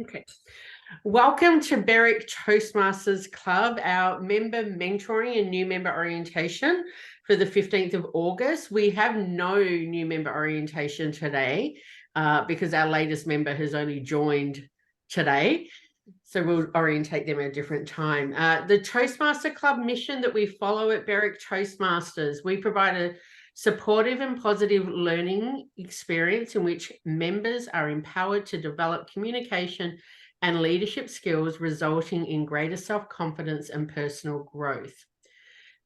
Okay. Welcome to Berwick Toastmasters Club, our member mentoring and new member orientation for the 15th of August. We have no new member orientation today because our latest member has only joined today. So we'll orientate them at a different time. The Toastmaster Club mission that we follow at Berwick Toastmasters, we provide a supportive and positive learning experience in which members are empowered to develop communication and leadership skills, resulting in greater self-confidence and personal growth.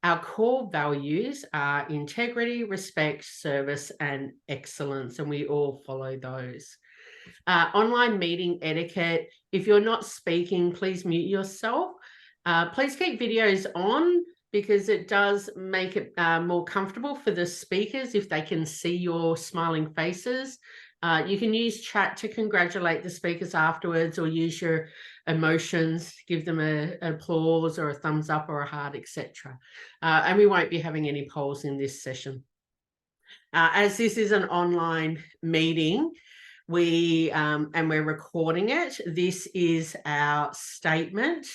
Our core values are integrity, respect, service, and excellence, and we all follow those. Online meeting etiquette. If you're not speaking, please mute yourself. Please keep videos on because it does make it more comfortable for the speakers if they can see your smiling faces. You can use chat to congratulate the speakers afterwards, or use your emotions, give them an applause or a thumbs up or a heart, etc. And we won't be having any polls in this session. As this is an online meeting, and we're recording it, this is our statement.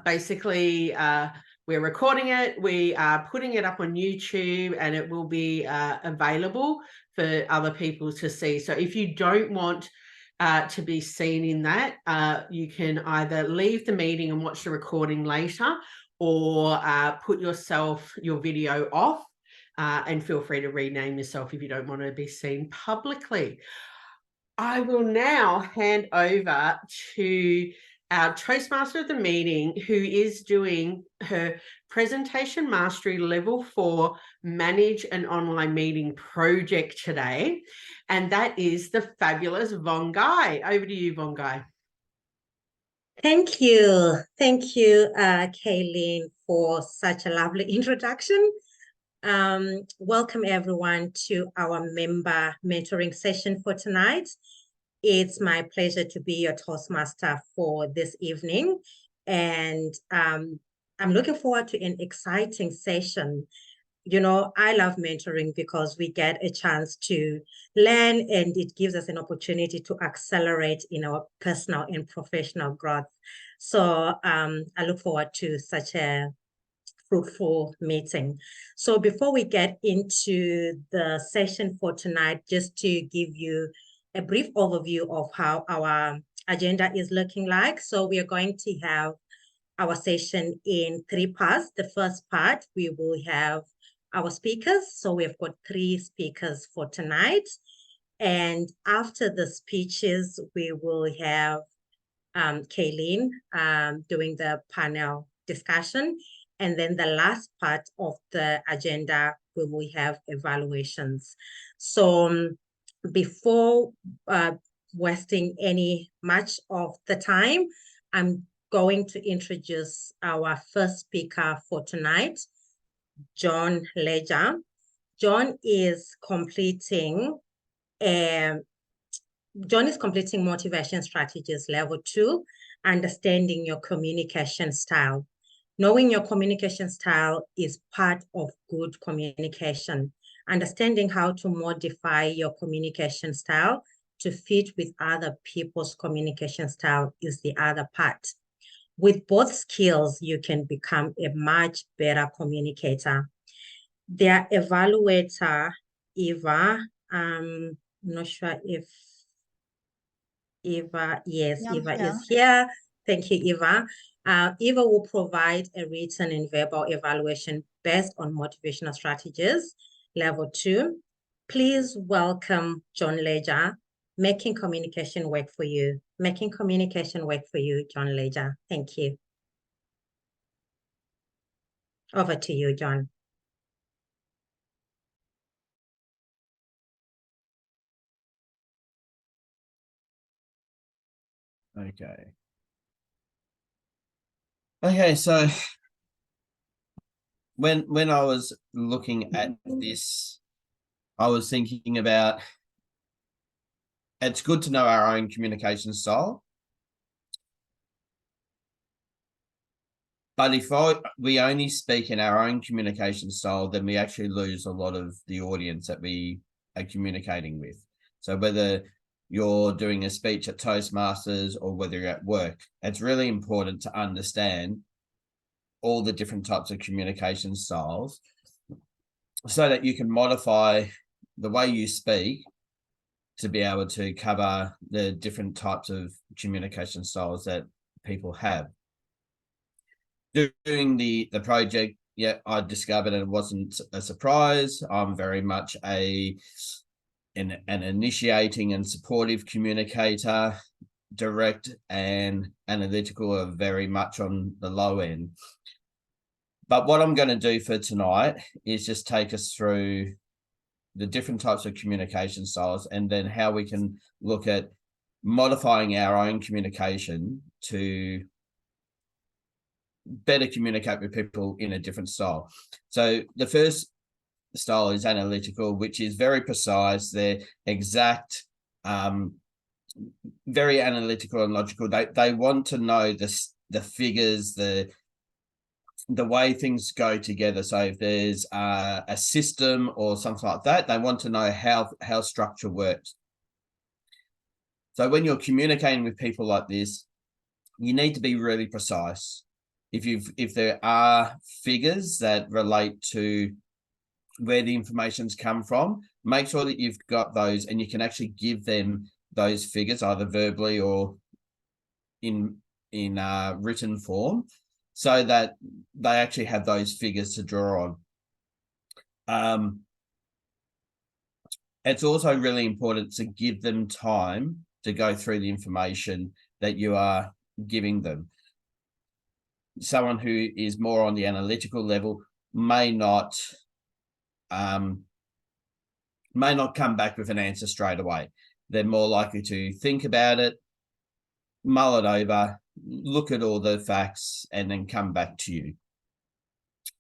Basically, we're recording it, we are putting it up on YouTube, and it will be available for other people to see. So if you don't want to be seen in that, you can either leave the meeting and watch the recording later, or put your video off, and feel free to rename yourself if you don't want to be seen publicly. I will now hand over to our Toastmaster of the meeting, who is doing her Presentation Mastery Level 4 Manage an Online Meeting project today, and that is the fabulous Vongai. Over to you, Vongai. Thank you. Thank you, Kaylene, for such a lovely introduction. Welcome everyone to our member mentoring session for tonight. It's my pleasure to be your Toastmaster for this evening, and I'm looking forward to an exciting session. You know, I love mentoring because we get a chance to learn, and it gives us an opportunity to accelerate in our personal and professional growth. So I look forward to such a fruitful meeting. So before we get into the session for tonight, just to give you a brief overview of how our agenda is looking like. So we are going to have our session in 3 parts. The first part, we will have our speakers. So we've got 3 speakers for tonight. And after the speeches, we will have Kaylene doing the panel discussion. And then the last part of the agenda, we will have evaluations. So before wasting any much of the time, I'm going to introduce our first speaker for tonight, John Ledgar. John is completing Motivation Strategies Level 2, Understanding Your Communication Style. Knowing your communication style is part of good communication. Understanding how to modify your communication style to fit with other people's communication style is the other part. With both skills, you can become a much better communicator. Their evaluator, Eva, I'm not sure if Eva, yes, yeah, Eva is here. Thank you, Eva. Eva will provide a written and verbal evaluation based on motivational strategies, level 2. Please welcome John Ledgar, Making Communication Work for You. Making Communication Work for You, John Ledgar. Thank you. Over to you, John. Okay, so when I was looking at this, I was thinking about, it's good to know our own communication style. But if we only speak in our own communication style, then we actually lose a lot of the audience that we are communicating with. So whether you're doing a speech at Toastmasters or whether you're at work. It's really important to understand all the different types of communication styles so that you can modify the way you speak to be able to cover the different types of communication styles that people have. Doing the project, yeah, I discovered it wasn't a surprise. I'm very much an initiating and supportive communicator. Direct and analytical are very much on the low end. But what I'm going to do for tonight is just take us through the different types of communication styles and then how we can look at modifying our own communication to better communicate with people in a different style. So the first style is analytical, which is very precise. They're exact, very analytical and logical. They want to know the figures, the way things go together. So if there's a system or something like that, they want to know how structure works. So when you're communicating with people like this, you need to be really precise. If there are figures that relate to where the information's come from, make sure that you've got those and you can actually give them those figures either verbally or in written form, so that they actually have those figures to draw on. It's also really important to give them time to go through the information that you are giving them. Someone who is more on the analytical level may not come back with an answer straight away. They're more likely to think about it, mull it over, look at all the facts, and then come back to you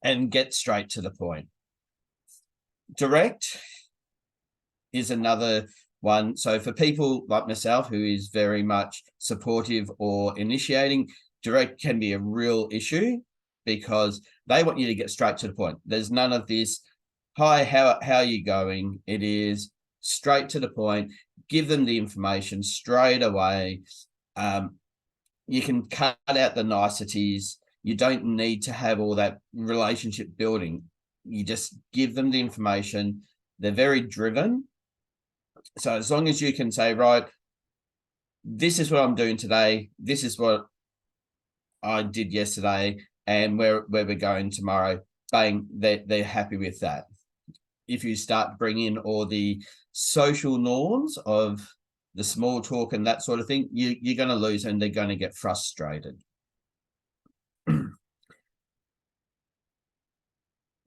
and get straight to the point. Direct is another one. So for people like myself, who is very much supportive or initiating, direct can be a real issue because they want you to get straight to the point. There's none of this, hi, how are you going? It is straight to the point. Give them the information straight away. You can cut out the niceties. You don't need to have all that relationship building. You just give them the information. They're very driven. So as long as you can say, right, this is what I'm doing today. This is what I did yesterday, and where we're going tomorrow, bang, they're happy with that. If you start bringing in all the social norms of the small talk and that sort of thing, you're going to lose and they're going to get frustrated. Then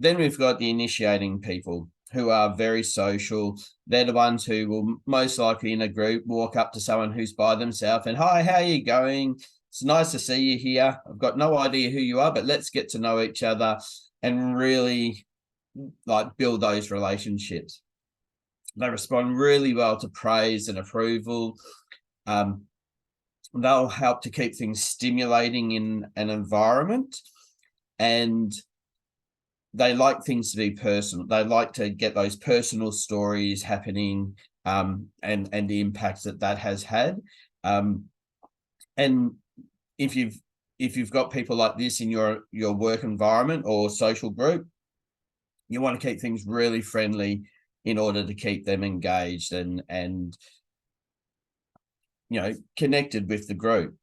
we've got the initiating people who are very social. They're the ones who will most likely in a group walk up to someone who's by themselves and, hi, how are you going? It's nice to see you here. I've got no idea who you are, but let's get to know each other and really like build those relationships. They respond really well to praise and approval. They'll help to keep things stimulating in an environment, and they like things to be personal. They like to get those personal stories happening, and the impacts that has had. And if you've got people like this in your work environment or social group, you want to keep things really friendly in order to keep them engaged and connected with the group.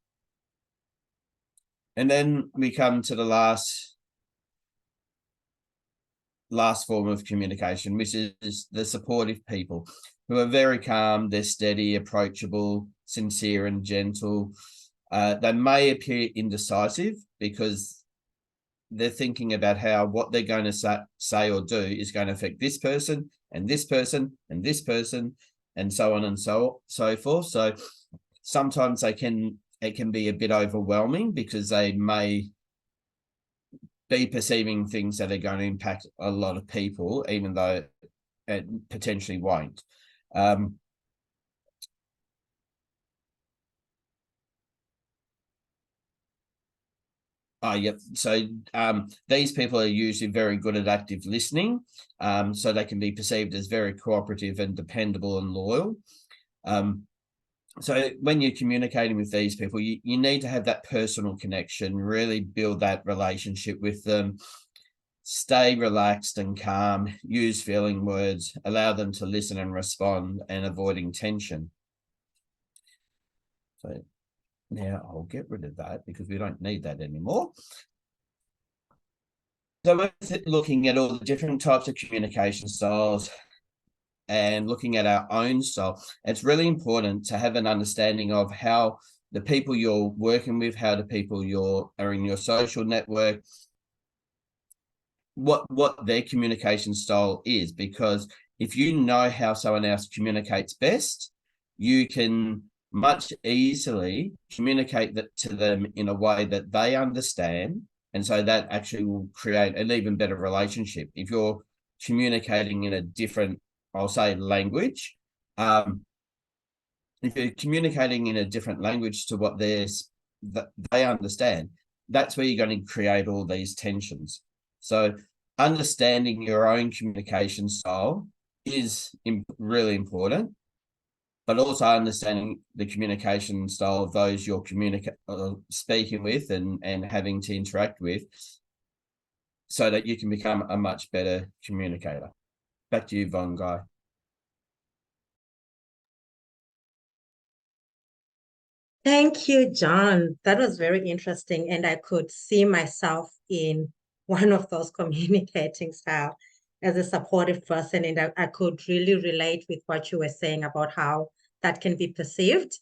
And then we come to the last form of communication, which is the supportive people, who are very calm, they're steady, approachable, sincere and gentle. They may appear indecisive because they're thinking about how what they're going to say or do is going to affect this person and this person and this person and so on and so forth. So sometimes it can be a bit overwhelming because they may be perceiving things that are going to impact a lot of people, even though it potentially won't. Yep. So these people are usually very good at active listening, so they can be perceived as very cooperative and dependable and loyal. So when you're communicating with these people, you need to have that personal connection, really build that relationship with them, stay relaxed and calm, use feeling words, allow them to listen and respond, and avoiding tension. So now I'll get rid of that because we don't need that anymore. So we're looking at all the different types of communication styles and looking at our own style. It's really important to have an understanding of how the people you're working with, how the people are in your social network, what their communication style is, because if you know how someone else communicates best, you can much easily communicate that to them in a way that they understand, and so that actually will create an even better relationship. If you're communicating in a different, I'll say, language, if you're communicating in a different language to what they understand, that's where you're going to create all these tensions. So understanding your own communication style is really important, but also understanding the communication style of those you're speaking with and having to interact with, so that you can become a much better communicator. Back to you, Vongai. Thank you, John. That was very interesting. And I could see myself in one of those communicating style as a supportive person. And I could really relate with what you were saying about how that can be perceived.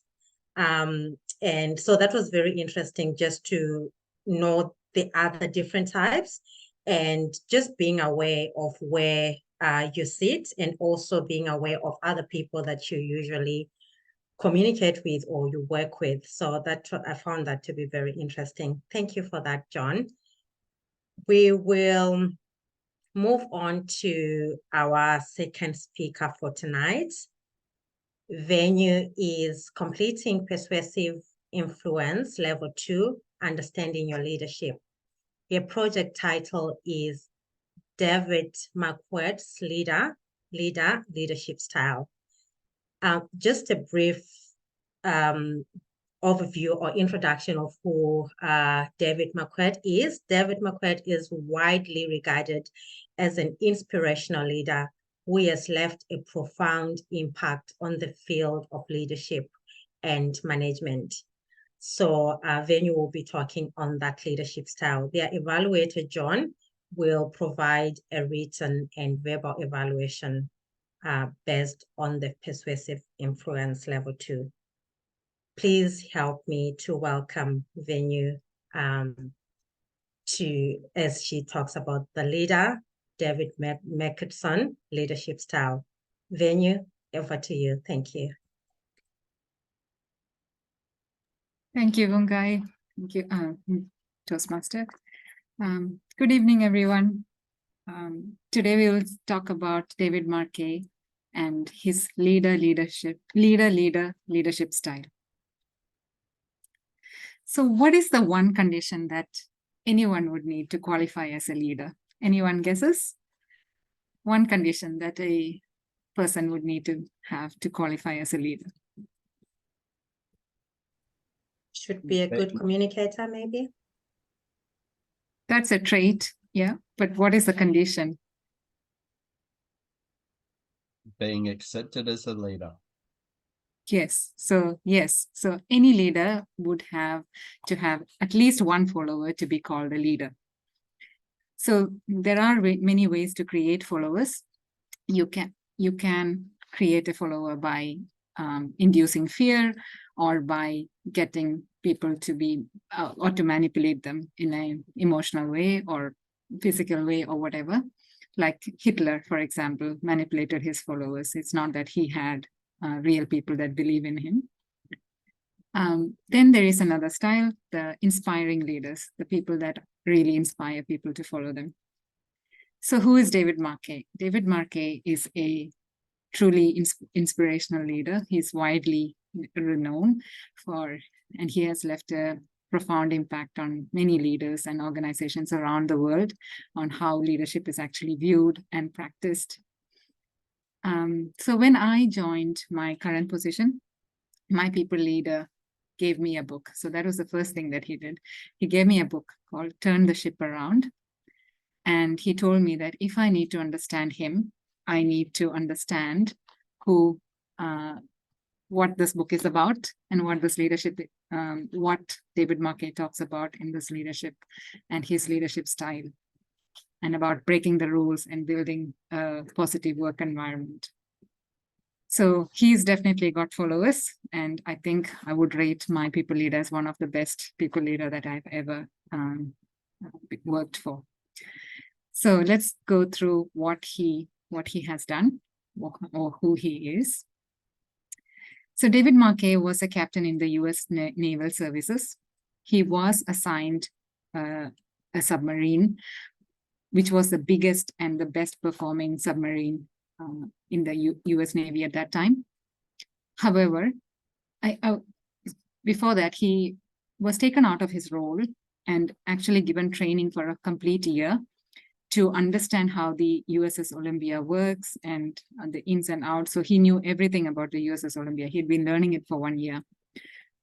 And so that was very interesting just to know the other different types and just being aware of where you sit, and also being aware of other people that you usually communicate with or you work with. So that I found that to be very interesting. Thank you for that, John. We will move on to our second speaker for tonight. Veenu is completing Persuasive Influence Level 2, Understanding Your Leadership. Your project title is David Marquette's Leadership Style. Just a brief overview or introduction of who David Marquet is. David Marquet is widely regarded as an inspirational leader who has left a profound impact on the field of leadership and management. So Veenu will be talking on that leadership style. Their evaluator, John, will provide a written and verbal evaluation based on the Persuasive Influence Level 2. Please help me to welcome Veenu as she talks about the leader, David Marquette's leadership style. Veenu, over to you. Thank you. Thank you, Vongai. Thank you, Toastmaster. Good evening, everyone. Today we will talk about David Marquet and his leadership style. So what is the one condition that anyone would need to qualify as a leader? Anyone guesses? One condition that a person would need to have to qualify as a leader. Should be a good communicator, maybe? That's a trait, yeah. But what is the condition? Being accepted as a leader. Yes. So any leader would have to have at least one follower to be called a leader. So there are many ways to create followers. You can create a follower by inducing fear, or by getting people to be or to manipulate them in an emotional way or physical way or whatever. Like Hitler, for example, manipulated his followers. It's not that he had real people that believe in him. Then there is another style, the inspiring leaders, the people that really inspire people to follow them. So who is David Marquet? David Marquet is a truly inspirational leader. He's widely renowned and he has left a profound impact on many leaders and organizations around the world on how leadership is actually viewed and practiced. So when I joined my current position, my people leader gave me a book. So that was the first thing that he did. He gave me a book called Turn the Ship Around. And he told me that if I need to understand him, I need to understand what this book is about and what this leadership, what David Marquet talks about in this leadership and his leadership style, and about breaking the rules and building a positive work environment. So he's definitely got followers, and I think I would rate my people leader as one of the best people leader that I've ever worked for. So let's go through what he has done or who he is. So David Marquet was a captain in the U.S. Naval Services. He was assigned a submarine, which was the biggest and the best performing submarine in the U.S. Navy at that time. However, before that, he was taken out of his role and actually given training for a complete year to understand how the USS Olympia works and the ins and outs. So he knew everything about the USS Olympia. He'd been learning it for 1 year.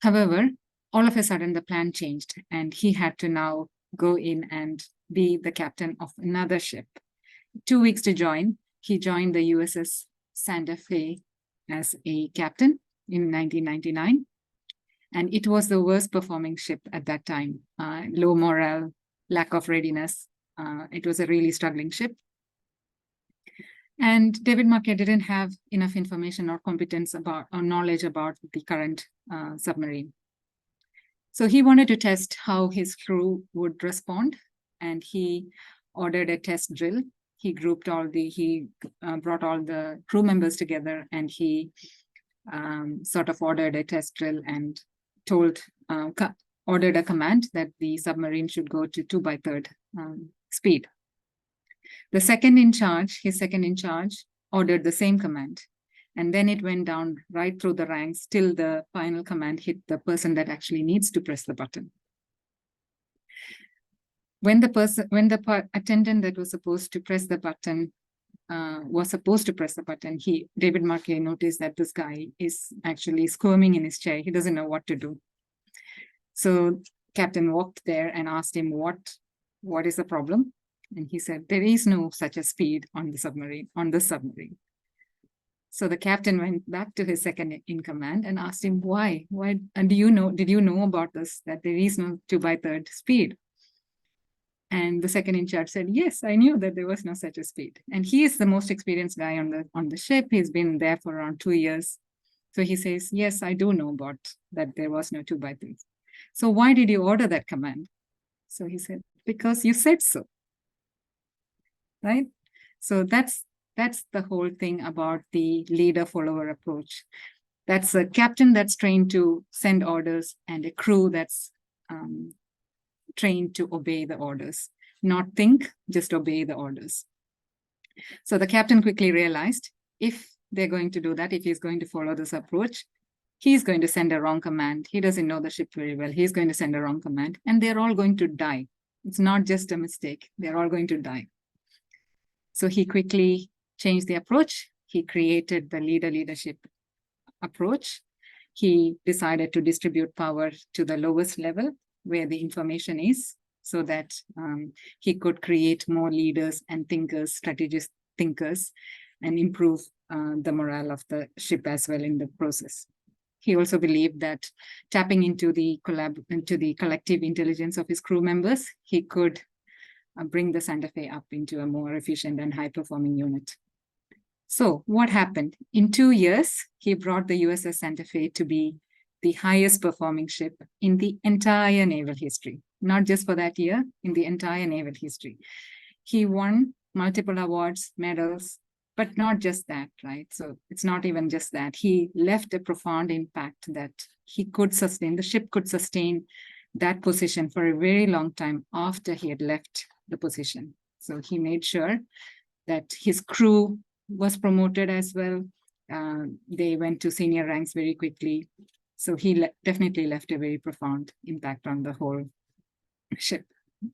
However, all of a sudden the plan changed and he had to now go in and be the captain of another ship. 2 weeks to join, he joined the USS Santa Fe as a captain in 1999. And it was the worst performing ship at that time. Low morale, lack of readiness. It was a really struggling ship. And David Marquet didn't have enough information or competence about or knowledge about the current submarine. So he wanted to test how his crew would respond, and he ordered a test drill. He brought all the crew members together, and he sort of ordered a test drill and ordered a command that the submarine should go to 2 by 3rd speed. The second in charge, his second in charge, ordered the same command. And then it went down right through the ranks till the final command hit the person that actually needs to press the button. When the attendant that was supposed to press the button David Marquet noticed that this guy is actually squirming in his chair. He doesn't know what to do. So captain walked there and asked him, what is the problem? And he said, there is no such a speed on the submarine, on this submarine. So the captain went back to his second in command and asked him, why? And did you know about this, that there is no 2 by 3rd speed? And the second in charge said, yes, I knew that there was no such a speed. And he is the most experienced guy on the ship. He's been there for around 2 years. So he says, yes, I do know about that there was no 2 by 3. So why did you order that command? So he said, because you said so. Right? So that's the whole thing about the leader-follower approach. That's a captain that's trained to send orders and a crew that's trained to obey the orders. Not think, just obey the orders. So the captain quickly realized if they're going to do that, if he's going to follow this approach, he's going to send a wrong command. He doesn't know the ship very well. He's going to send a wrong command and they're all going to die. It's not just a mistake. They're all going to die. So he quickly changed the approach. He created the leadership approach. He decided to distribute power to the lowest level where the information is, so that he could create more leaders and thinkers, strategist thinkers, and improve the morale of the ship as well in the process. He also believed that tapping into the collective intelligence of his crew members, he could bring the Santa Fe up into a more efficient and high-performing unit. So what happened? In 2 years, he brought the USS Santa Fe to be the highest performing ship in the entire naval history, not just for that year, in the entire naval history. He won multiple awards, medals, but not just that, right? So it's not even just that. He left a profound impact that the ship could sustain that position for a very long time after he had left the position. So he made sure that his crew was promoted as well. They went to senior ranks very quickly. So he definitely left a very profound impact on the whole ship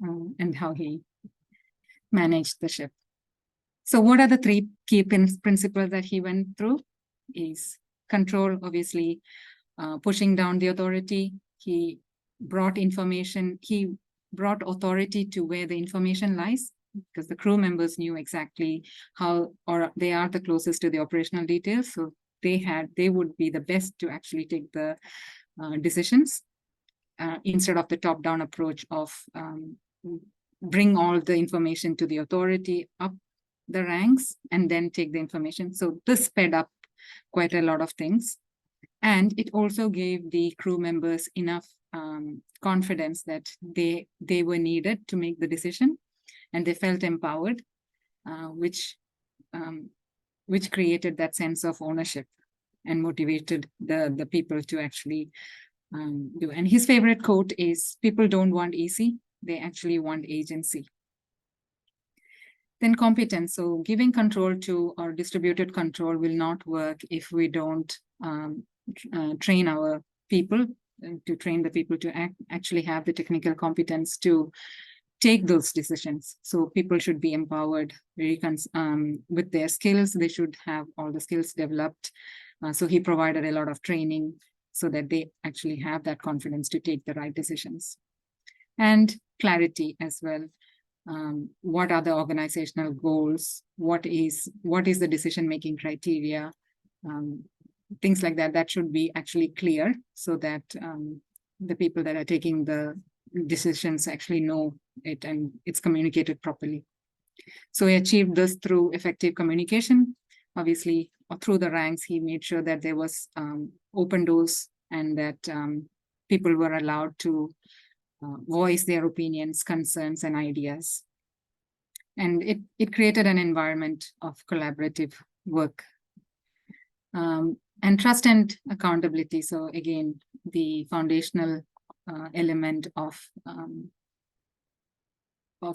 and how he managed the ship. So what are the 3 key principles that he went through? Is control, obviously, pushing down the authority. He brought authority to where the information lies, because the crew members knew exactly how, or they are the closest to the operational details. So they would be the best to actually take the decisions instead of the top-down approach of bring all the information to the authority up the ranks and then take the information. So this sped up quite a lot of things. And it also gave the crew members enough confidence that they were needed to make the decision, and they felt empowered, which created that sense of ownership and motivated the people to actually do. And his favorite quote is, "People don't want easy, they actually want agency." Then competence. So giving control to or distributed control will not work if we don't train our people, to train the people to actually have the technical competence to take those decisions. So people should be empowered with their skills. They should have all the skills developed. So he provided a lot of training so that they actually have that confidence to take the right decisions. And clarity as well. What are the organizational goals? What is the decision-making criteria? Things like that should be actually clear, so that the people that are taking the decisions actually know it and it's communicated properly. So he achieved this through effective communication. Obviously, through the ranks, he made sure that there was open doors and that people were allowed to voice their opinions, concerns, and ideas. And it created an environment of collaborative work. And trust and accountability. So again, the foundational element of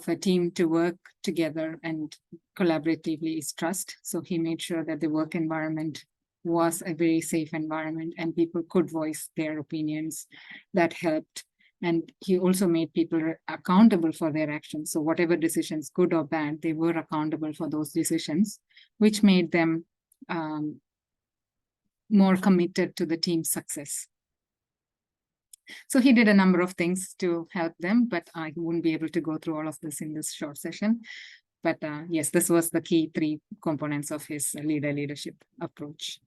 a team to work together and collaboratively is trust. So he made sure that the work environment was a very safe environment and people could voice their opinions. That helped. And he also made people accountable for their actions. So whatever decisions, good or bad, they were accountable for those decisions, which made them more committed to the team's success. So he did a number of things to help them, but I wouldn't be able to go through all of this in this short session. But yes, this was the key 3 components of his leadership approach.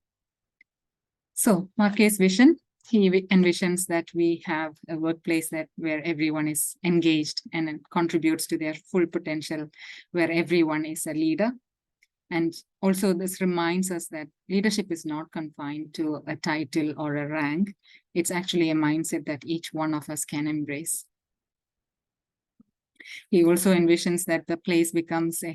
So Marquet's vision, he envisions that we have a workplace where everyone is engaged and contributes to their full potential, where everyone is a leader. And also this reminds us that leadership is not confined to a title or a rank. It's actually a mindset that each one of us can embrace. He also envisions that the workplace becomes a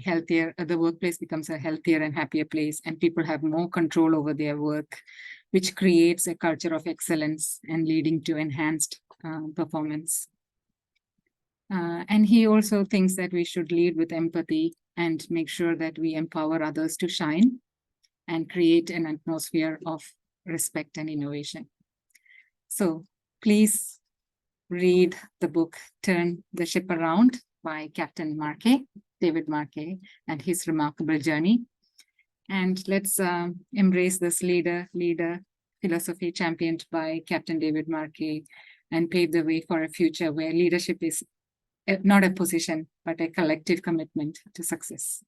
healthier and happier place, and people have more control over their work, which creates a culture of excellence and leading to enhanced performance. And he also thinks that we should lead with empathy and make sure that we empower others to shine and create an atmosphere of respect and innovation. So please read the book, Turn the Ship Around by Captain Marquet, David Marquet, and his remarkable journey. And let's embrace this leader philosophy championed by Captain David Marquet and pave the way for a future where leadership is not a position, but a collective commitment to success.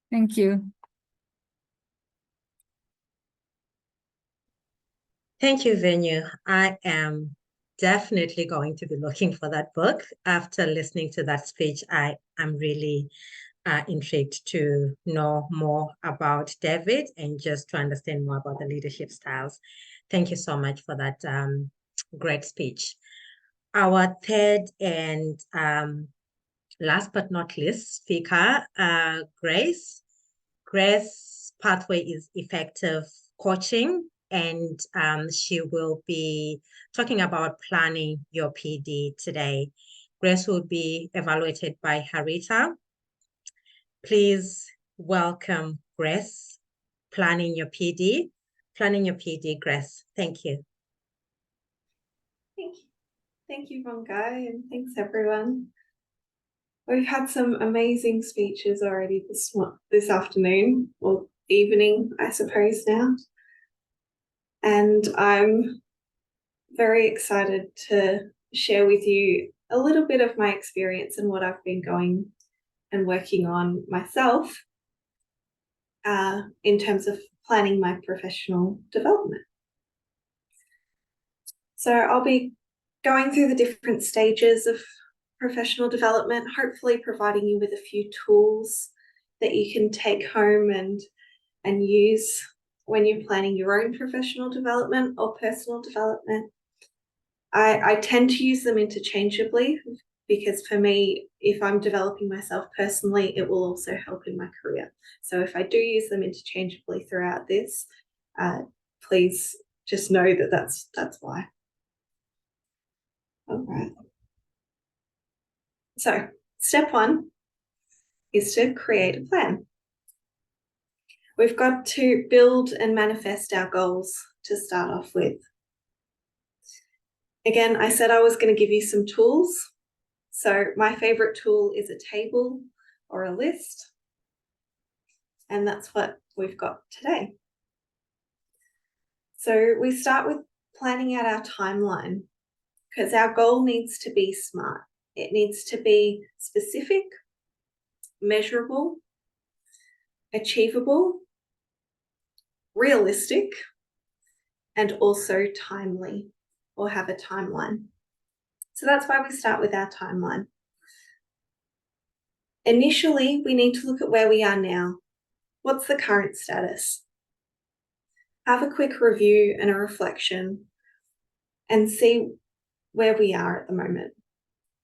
Thank you. Thank you, Veenu. I am definitely going to be looking for that book. After listening to that speech, I am really intrigued to know more about David and just to understand more about the leadership styles. Thank you so much for that great speech. Our third and last but not least speaker, Grace. Grace's pathway is effective coaching, and she will be talking about planning your PD today. Grace will be evaluated by Harita. Please welcome Grace, planning your PD. Planning your PD, Grace. Thank you. Thank you. Thank you, Vongai, and thanks everyone. We've had some amazing speeches already this afternoon, or evening, I suppose now. And I'm very excited to share with you a little bit of my experience and what I've been going and working on myself in terms of planning my professional development. So I'll be going through the different stages of professional development, hopefully providing you with a few tools that you can take home and use when you're planning your own professional development or personal development. I tend to use them interchangeably because for me, if I'm developing myself personally, it will also help in my career. So if I do use them interchangeably throughout this, please just know that that's why. All right. So step one is to create a plan. We've got to build and manifest our goals to start off with. Again, I said I was going to give you some tools. So my favorite tool is a table or a list. And that's what we've got today. So we start with planning out our timeline because our goal needs to be SMART. It needs to be specific, measurable, achievable, realistic, and also timely, or have a timeline. So that's why we start with our timeline. Initially, we need to look at where we are now. What's the current status? Have a quick review and a reflection and see where we are at the moment.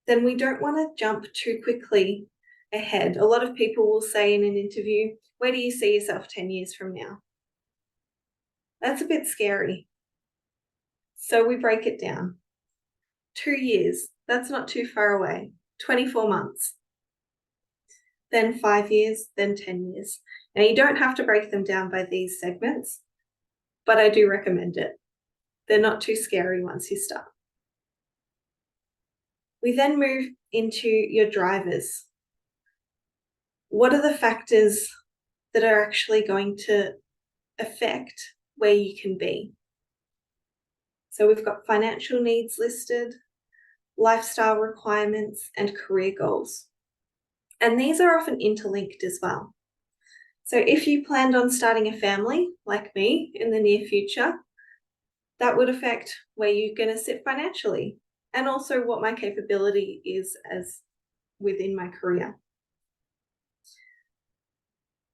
Then we don't want to jump too quickly ahead. A lot of people will say in an interview, where do you see yourself 10 years from now? That's a bit scary. So we break it down. 2 years, that's not too far away. 24 months. Then 5 years, then 10 years. Now you don't have to break them down by these segments, but I do recommend it. They're not too scary once you start. We then move into your drivers. What are the factors that are actually going to affect where you can be? So we've got financial needs listed, lifestyle requirements, and career goals. And these are often interlinked as well. So if you planned on starting a family, like me, in the near future, that would affect where you're going to sit financially and also what my capability is as within my career.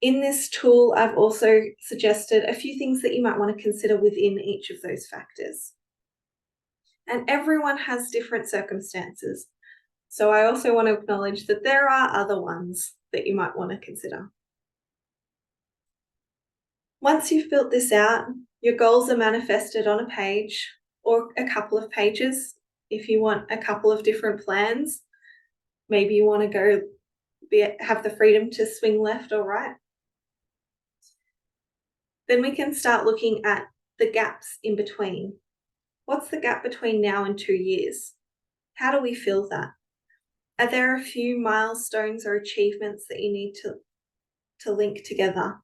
In this tool, I've also suggested a few things that you might want to consider within each of those factors. And everyone has different circumstances. So I also want to acknowledge that there are other ones that you might want to consider. Once you've built this out, your goals are manifested on a page or a couple of pages. If you want a couple of different plans, maybe you want to have the freedom to swing left or right. Then we can start looking at the gaps in between. What's the gap between now and 2 years? How do we fill that? Are there a few milestones or achievements that you need to link together?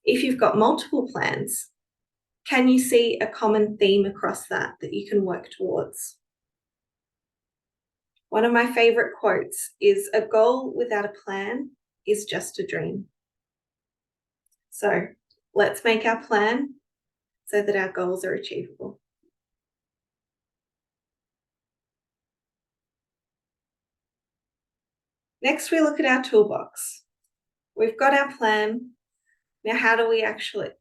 If you've got multiple plans, can you see a common theme across that you can work towards? One of my favorite quotes is, "A goal without a plan is just a dream." So let's make our plan so that our goals are achievable. Next, we look at our toolbox. We've got our plan. Now,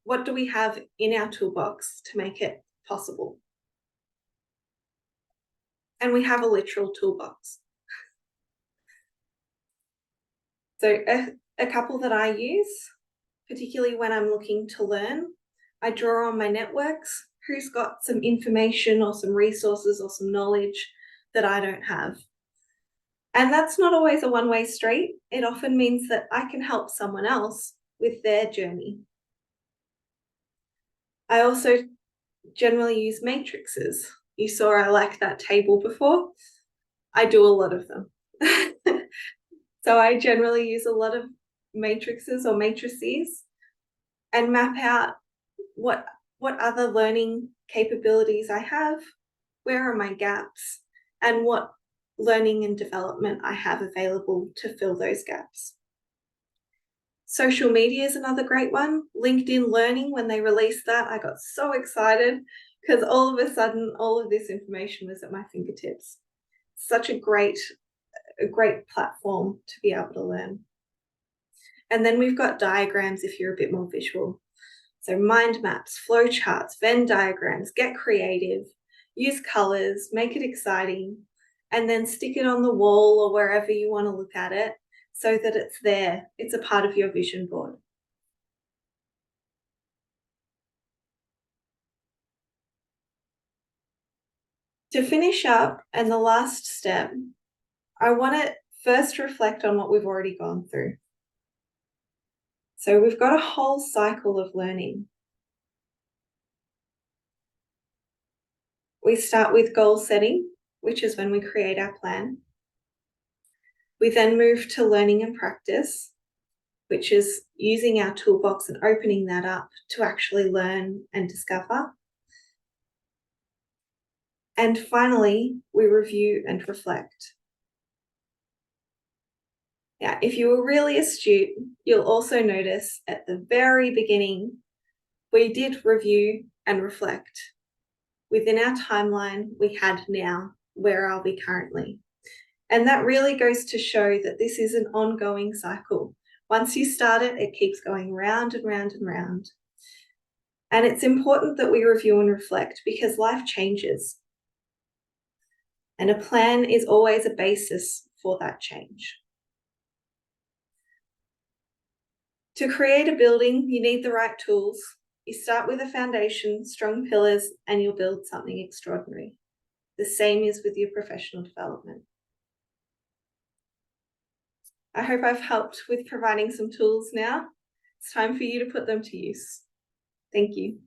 what do we have in our toolbox to make it possible? And we have a literal toolbox. So a couple that I use, particularly when I'm looking to learn, I draw on my networks. Who's got some information or some resources or some knowledge that I don't have? And that's not always a one-way street. It often means that I can help someone else with their journey. I also generally use matrices. You saw I like that table before. I do a lot of them. So I generally use a lot of matrices or matrices and map out what other learning capabilities I have, where are my gaps, and what learning and development I have available to fill those gaps. Social media is another great one. LinkedIn Learning, when they released that, I got so excited because all of a sudden, all of this information was at my fingertips. Such a great platform to be able to learn. And then we've got diagrams if you're a bit more visual. So mind maps, flow charts, Venn diagrams, get creative, use colors, make it exciting, and then stick it on the wall or wherever you want to look at it so that it's there. It's a part of your vision board. To finish up, and the last step, I want to first reflect on what we've already gone through. So we've got a whole cycle of learning. We start with goal setting, which is when we create our plan. We then move to learning and practice, which is using our toolbox and opening that up to actually learn and discover. And finally, we review and reflect. Now, if you were really astute, you'll also notice at the very beginning, we did review and reflect. Within our timeline, we had now, where are we currently? And that really goes to show that this is an ongoing cycle. Once you start it, it keeps going round and round and round. And it's important that we review and reflect because life changes. And a plan is always a basis for that change. To create a building, you need the right tools. You start with a foundation, strong pillars, and you'll build something extraordinary. The same is with your professional development. I hope I've helped with providing some tools now. It's time for you to put them to use. Thank you.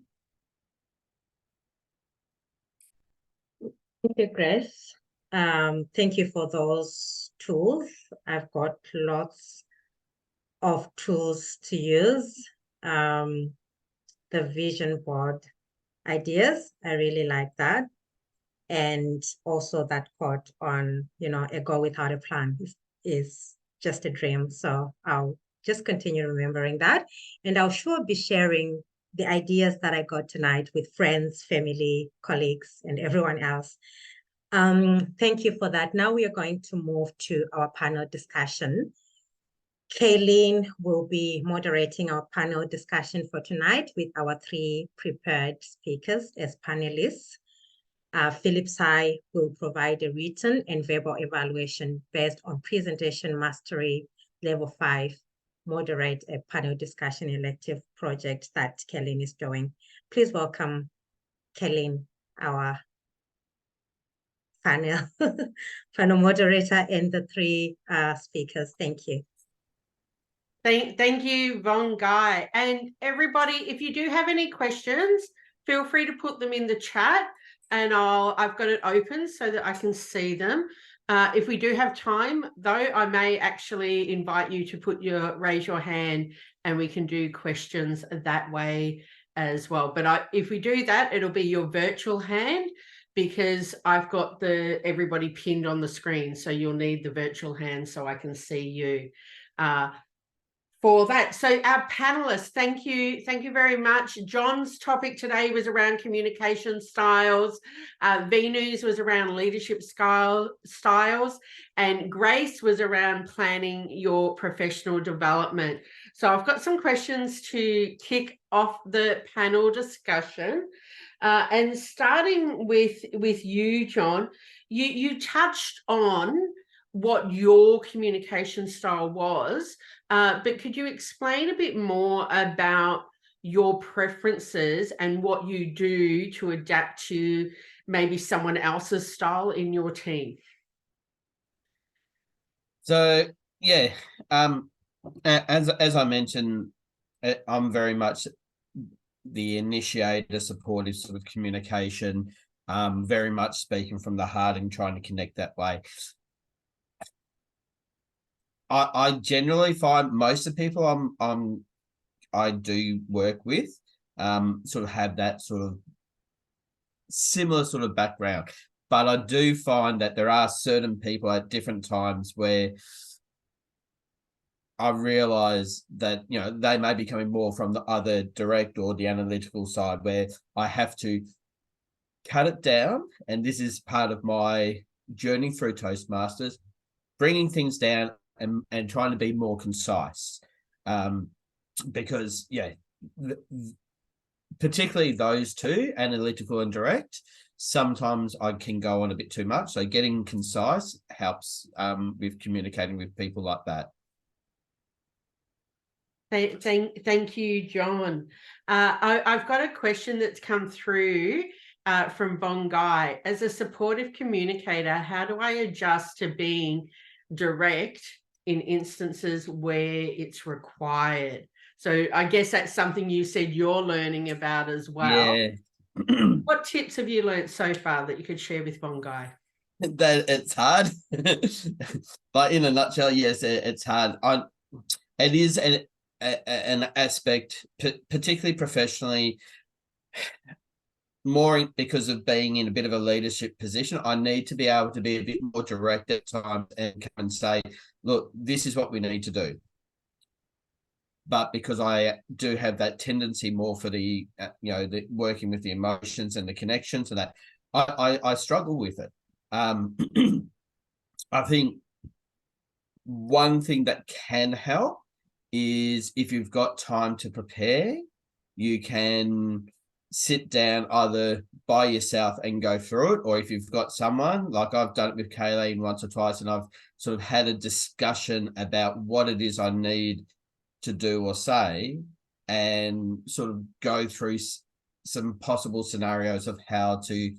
Thank you, Grace. Thank you for those tools. I've got lots of tools to use. The vision board ideas, I really like that. And also that quote on, a goal without a plan is just a dream. So I'll just continue remembering that. And I'll sure be sharing the ideas that I got tonight with friends, family, colleagues, and everyone else. Thank you for that. Now we are going to move to our panel discussion. Kaylene will be moderating our panel discussion for tonight with our 3 prepared speakers as panelists. Philip Sai will provide a written and verbal evaluation based on presentation mastery level 5, moderate a panel discussion elective project that Kaylene is doing. Please welcome Kaylene, our panel moderator, and the 3 speakers. Thank you. Thank you, Vongai. And everybody, if you do have any questions, feel free to put them in the chat and I've got it open so that I can see them. If we do have time, though, I may actually invite you to raise your hand and we can do questions that way as well. But if we do that, it'll be your virtual hand because I've got everybody pinned on the screen. So you'll need the virtual hand so I can see you. For that. So our panelists, thank you very much. John's topic today was around communication styles. Veenu's was around leadership styles, and Grace was around planning your professional development. So I've got some questions to kick off the panel discussion. And starting with you, John, you touched on what your communication style was, but could you explain a bit more about your preferences and what you do to adapt to maybe someone else's style in your team? So yeah, as I mentioned, I'm very much the initiator, supportive sort of communication, very much speaking from the heart and trying to connect that way. I generally find most of the people I do work with sort of have that sort of similar sort of background. But I do find that there are certain people at different times where I realize that, you know, they may be coming more from the other direct or the analytical side, where I have to cut it down. And this is part of my journey through Toastmasters, bringing things down and trying to be more concise. Because, yeah, particularly those two, analytical and direct, sometimes I can go on a bit too much. So getting concise helps with communicating with people like that. Thank you, John. I've got a question that's come through from Vongai. As a supportive communicator, how do I adjust to being direct in instances where it's required? So I guess that's something you said you're learning about as well. Yeah. What tips have you learned so far that you could share with Vongai? That it's hard. But in a nutshell, yes, it's hard. It is an aspect, particularly professionally, more because of being in a bit of a leadership position. I need to be able to be a bit more direct at times and come and say, look, this is what we need to do. But because I do have that tendency more for the, you know, the working with the emotions and the connections and that, I struggle with it. I think one thing that can help is if you've got time to prepare, you can sit down either by yourself and go through it, or if you've got someone, like I've done it with Kaylene once or twice, and I've sort of had a discussion about what it is I need to do or say, and sort of go through some possible scenarios of how to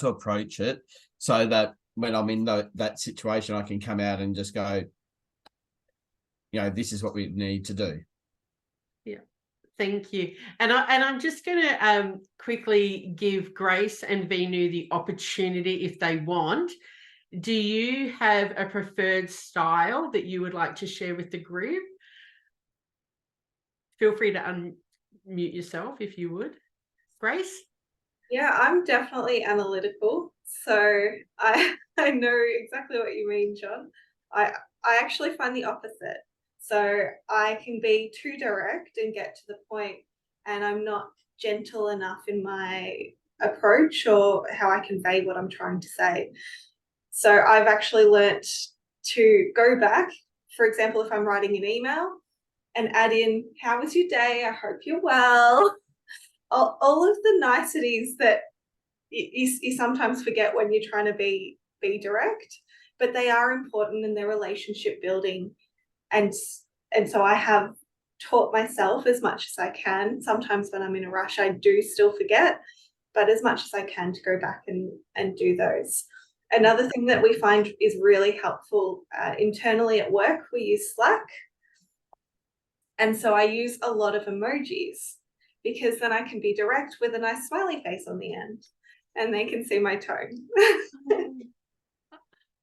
approach it, so that when I'm in that situation, I can come out and just go, you know, this is what we need to do. Yeah, thank you. And I'm just going to quickly give Grace and Veenu the opportunity, if they want. Do you have a preferred style that you would like to share with the group? Feel free to unmute yourself if you would. Grace? Yeah, I'm definitely analytical. So I know exactly what you mean, John. I actually find the opposite. So I can be too direct and get to the point, and I'm not gentle enough in my approach or how I convey what I'm trying to say. So I've actually learnt to go back. For example, if I'm writing an email, and add in, how was your day? I hope you're well. All of the niceties that you sometimes forget when you're trying to be direct, but they are important in their relationship building. And so I have taught myself as much as I can. Sometimes when I'm in a rush, I do still forget, but as much as I can to go back and do those. Another thing that we find is really helpful internally at work, we use Slack. And so I use a lot of emojis, because then I can be direct with a nice smiley face on the end, and they can see my tone.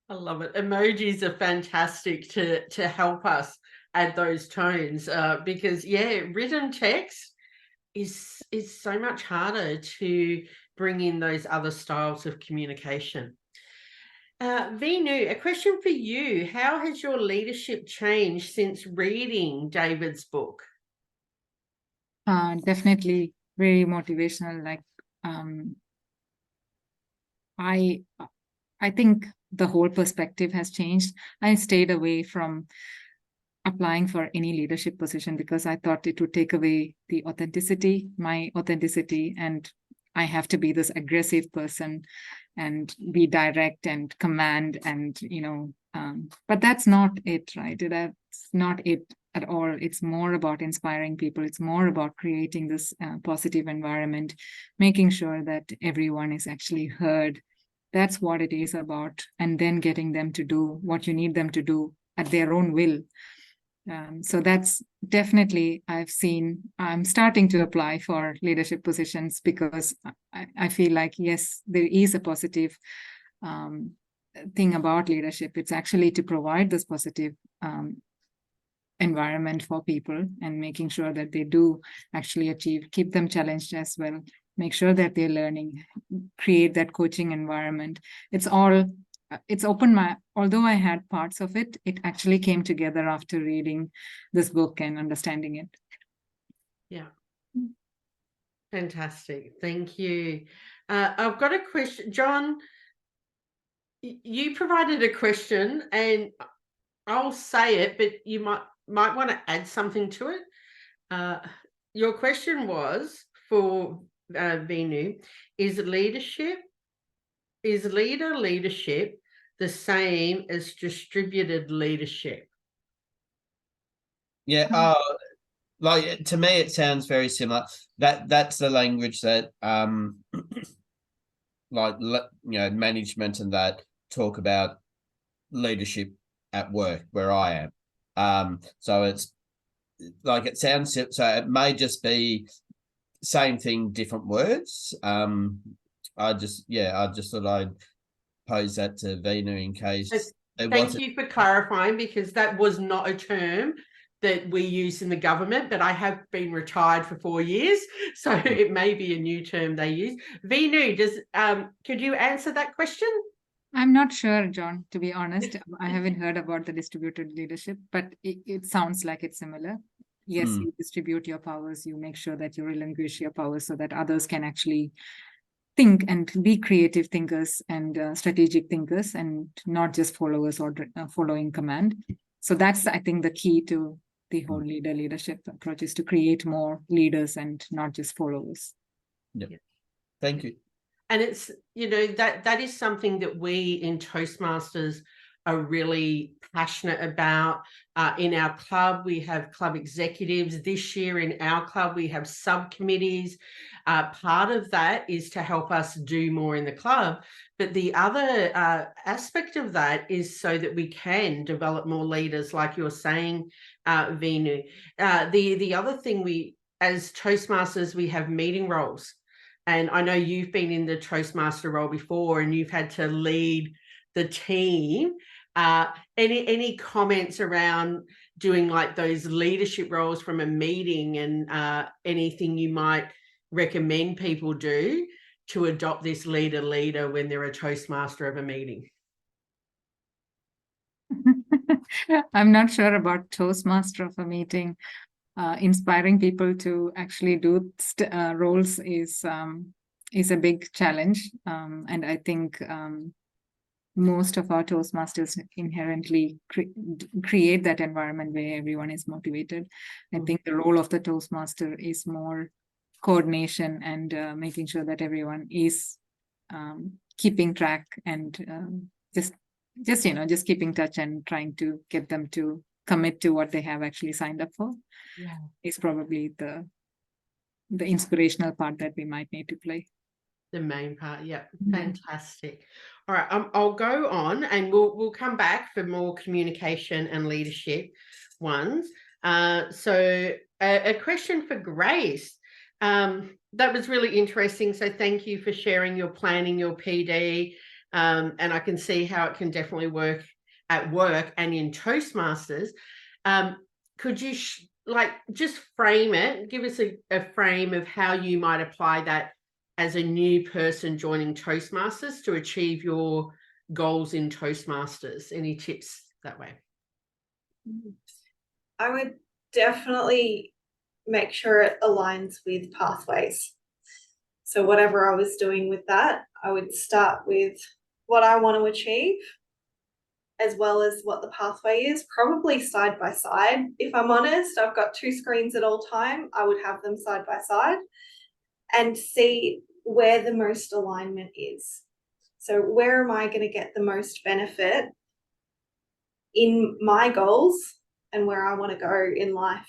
I love it. Emojis are fantastic to help us add those tones, because, yeah, written text is so much harder to bring in those other styles of communication. Veenu, a question for you. How has your leadership changed since reading David's book? Definitely very motivational. Like, I think the whole perspective has changed. I stayed away from applying for any leadership position because I thought it would take away my authenticity, and I have to be this aggressive person and be direct and command, and but that's not it, right? That's not it at all. It's more about inspiring people. It's more about creating this positive environment, making sure that everyone is actually heard. That's what it is about, and then getting them to do what you need them to do at their own will. So that's definitely, I'm starting to apply for leadership positions, because I feel like, yes, there is a positive thing about leadership. It's actually to provide this positive environment for people, and making sure that they do actually keep them challenged as well, make sure that they're learning, create that coaching environment. It's opened although I had parts of it, it actually came together after reading this book and understanding it. Yeah. Fantastic. Thank you. I've got a question. John, you provided a question and I'll say it, but you might want to add something to it. Your question was for Veenu, is leadership the same as distributed leadership? Yeah, like to me it sounds very similar. That's the language that like management and that talk about leadership at work where I am. So it's like it sounds, so it may just be same thing, different words. I just thought I'd pose that to Veenu in case thank you for clarifying, because that was not a term that we use in the government, but I have been retired for 4 years, so it may be a new term they use. Veenu, could you answer that question? I'm not sure, John, to be honest. I haven't heard about the distributed leadership, but it sounds like it's similar. Yes, you distribute your powers, you make sure that you relinquish your powers so that others can actually think and be creative thinkers and strategic thinkers and not just followers or following command. So that's, I think, the key to the whole leadership approach, is to create more leaders and not just followers. Yeah. Thank you. And it's, that is something that we in Toastmasters are really passionate about. In our club, we have club executives. This year in our club, we have subcommittees. Part of that is to help us do more in the club. But the other aspect of that is so that we can develop more leaders, like you're saying, Veenu. The other thing, as Toastmasters, we have meeting roles. And I know you've been in the Toastmaster role before and you've had to lead the team. Any comments around doing like those leadership roles from a meeting, and anything you might recommend people do to adopt this leader when they're a Toastmaster of a meeting? I'm not sure about Toastmaster of a meeting. Inspiring people to actually do roles is a big challenge, and I think most of our Toastmasters inherently create that environment where everyone is motivated. I think the role of the Toastmaster is more coordination and making sure that everyone is keeping track and just keeping touch and trying to get them to commit to what they have actually signed up for. Yeah, is probably the inspirational part that we might need to play. the main part. Yeah, fantastic. All right, I'll go on and we'll come back for more communication and leadership ones. So a question for Grace. That was really interesting. So thank you for sharing your planning, your PD, and I can see how it can definitely work at work and in Toastmasters. Could you just frame it, give us a frame of how you might apply that as a new person joining Toastmasters to achieve your goals in Toastmasters? Any tips that way? I would definitely make sure it aligns with pathways. So whatever I was doing with that, I would start with what I want to achieve, as well as what the pathway is, probably side by side. If I'm honest, I've got 2 screens at all time. I would have them side by side and see where the most alignment is. So where am I going to get the most benefit in my goals and where I want to go in life,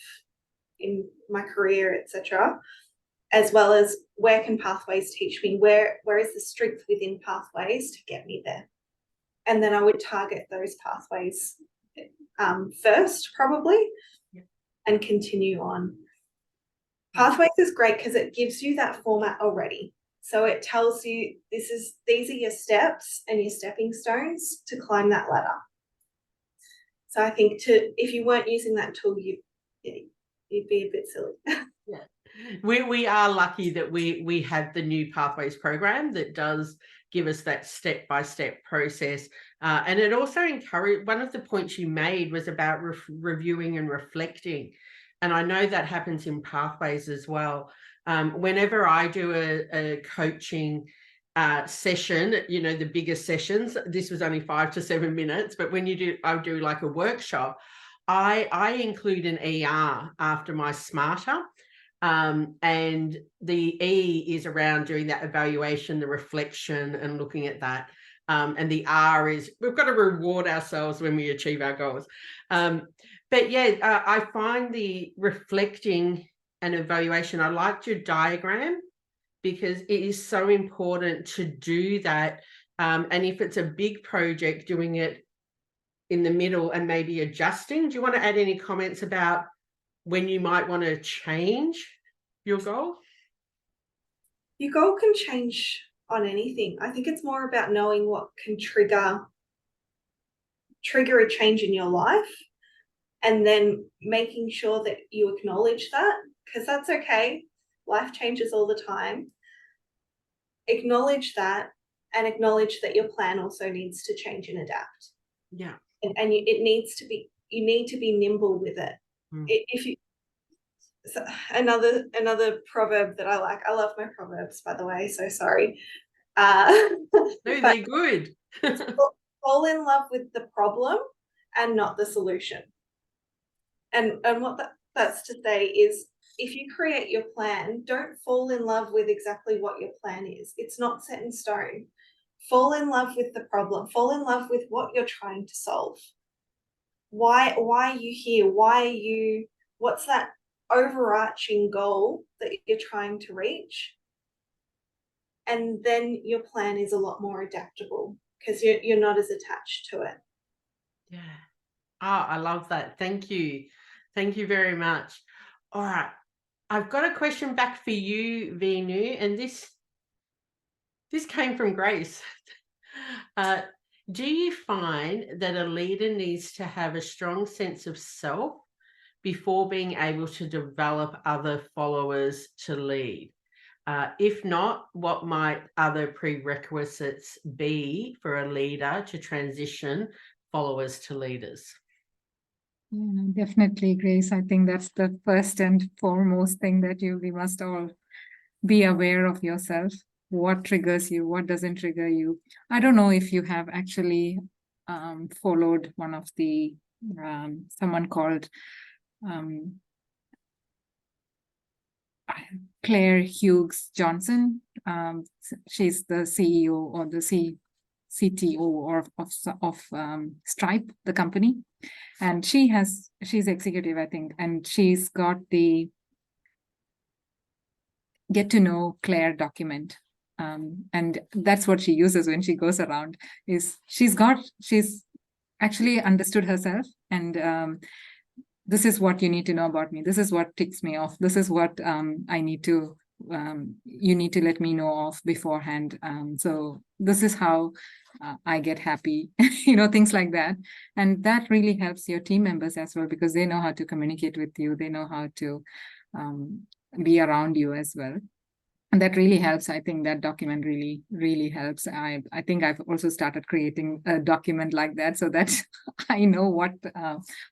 in my career, etc., as well as where can pathways teach me, where is the strength within pathways to get me there. And then I would target those pathways first, probably, and continue on. Pathways is great because it gives you that format already. So it tells you these are your steps and your stepping stones to climb that ladder. So I think if you weren't using that tool, you'd be a bit silly. Yeah. we are lucky that we have the new Pathways program that does give us that step-by-step process. And it also encouraged, one of the points you made was about reviewing and reflecting. And I know that happens in Pathways as well. Whenever I do a coaching session, you know, the biggest sessions, this was only 5 to 7 minutes, but when I do like a workshop, I include an ER after my smarter. And the E is around doing that evaluation, the reflection, and looking at that. And the R is we've got to reward ourselves when we achieve our goals. But yeah, I find the reflecting and evaluation, I liked your diagram because it is so important to do that. And if it's a big project, doing it in the middle and maybe adjusting. Do you want to add any comments about when you might want to change your goal? Your goal can change on anything. I think it's more about knowing what can trigger a change in your life, and then making sure that you acknowledge that, because that's okay. Life changes all the time. Acknowledge that, and acknowledge that your plan also needs to change and adapt. Yeah. And you need to be nimble with it. If you So another proverb that I like. I love my proverbs, by the way, so sorry. No, they're good. Fall in love with the problem and not the solution. And what that's to say is, if you create your plan, don't fall in love with exactly what your plan is. It's not set in stone. Fall in love with the problem. Fall in love with what you're trying to solve. Why are you here? What's that overarching goal that you're trying to reach? And then your plan is a lot more adaptable because you're not as attached to it. Yeah. Oh, I love that. Thank you. Thank you very much. All right. I've got a question back for you, Veenu, and this came from Grace. Do you find that a leader needs to have a strong sense of self before being able to develop other followers to lead? If not, what might other prerequisites be for a leader to transition followers to leaders? Yeah, definitely, Grace. I think that's the first and foremost thing that we must all be aware of yourself. What triggers you? What doesn't trigger you? I don't know if you have actually followed one of the someone called Claire Hughes Johnson. She's the CEO or the CTO of Stripe, the company, and she's executive, I think, and she's got the Get to Know Claire document, and that's what she uses when she goes around. Is she's actually understood herself, and this is what you need to know about me. This is what ticks me off. This is what I need to. You need to let me know of beforehand. So this is how I get happy, things like that. And that really helps your team members as well, because they know how to communicate with you. They know how to be around you as well. And that really helps. I think that document really, really helps. I think I've also started creating a document like that so that I know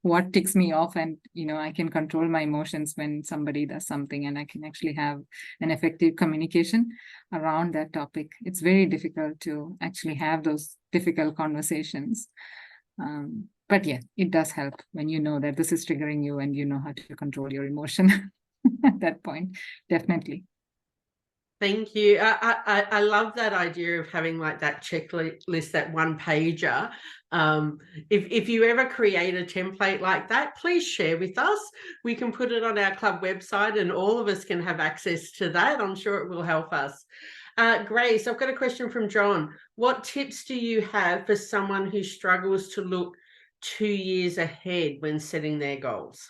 what ticks me off, and I can control my emotions when somebody does something, and I can actually have an effective communication around that topic. It's very difficult to actually have those difficult conversations. But yeah, it does help when you know that this is triggering you and you know how to control your emotion at that point. Definitely. Thank you. I love that idea of having like that checklist, that one pager. If you ever create a template like that, please share with us. We can put it on our club website and all of us can have access to that. I'm sure it will help us. Grace, I've got a question from John. What tips do you have for someone who struggles to look 2 years ahead when setting their goals?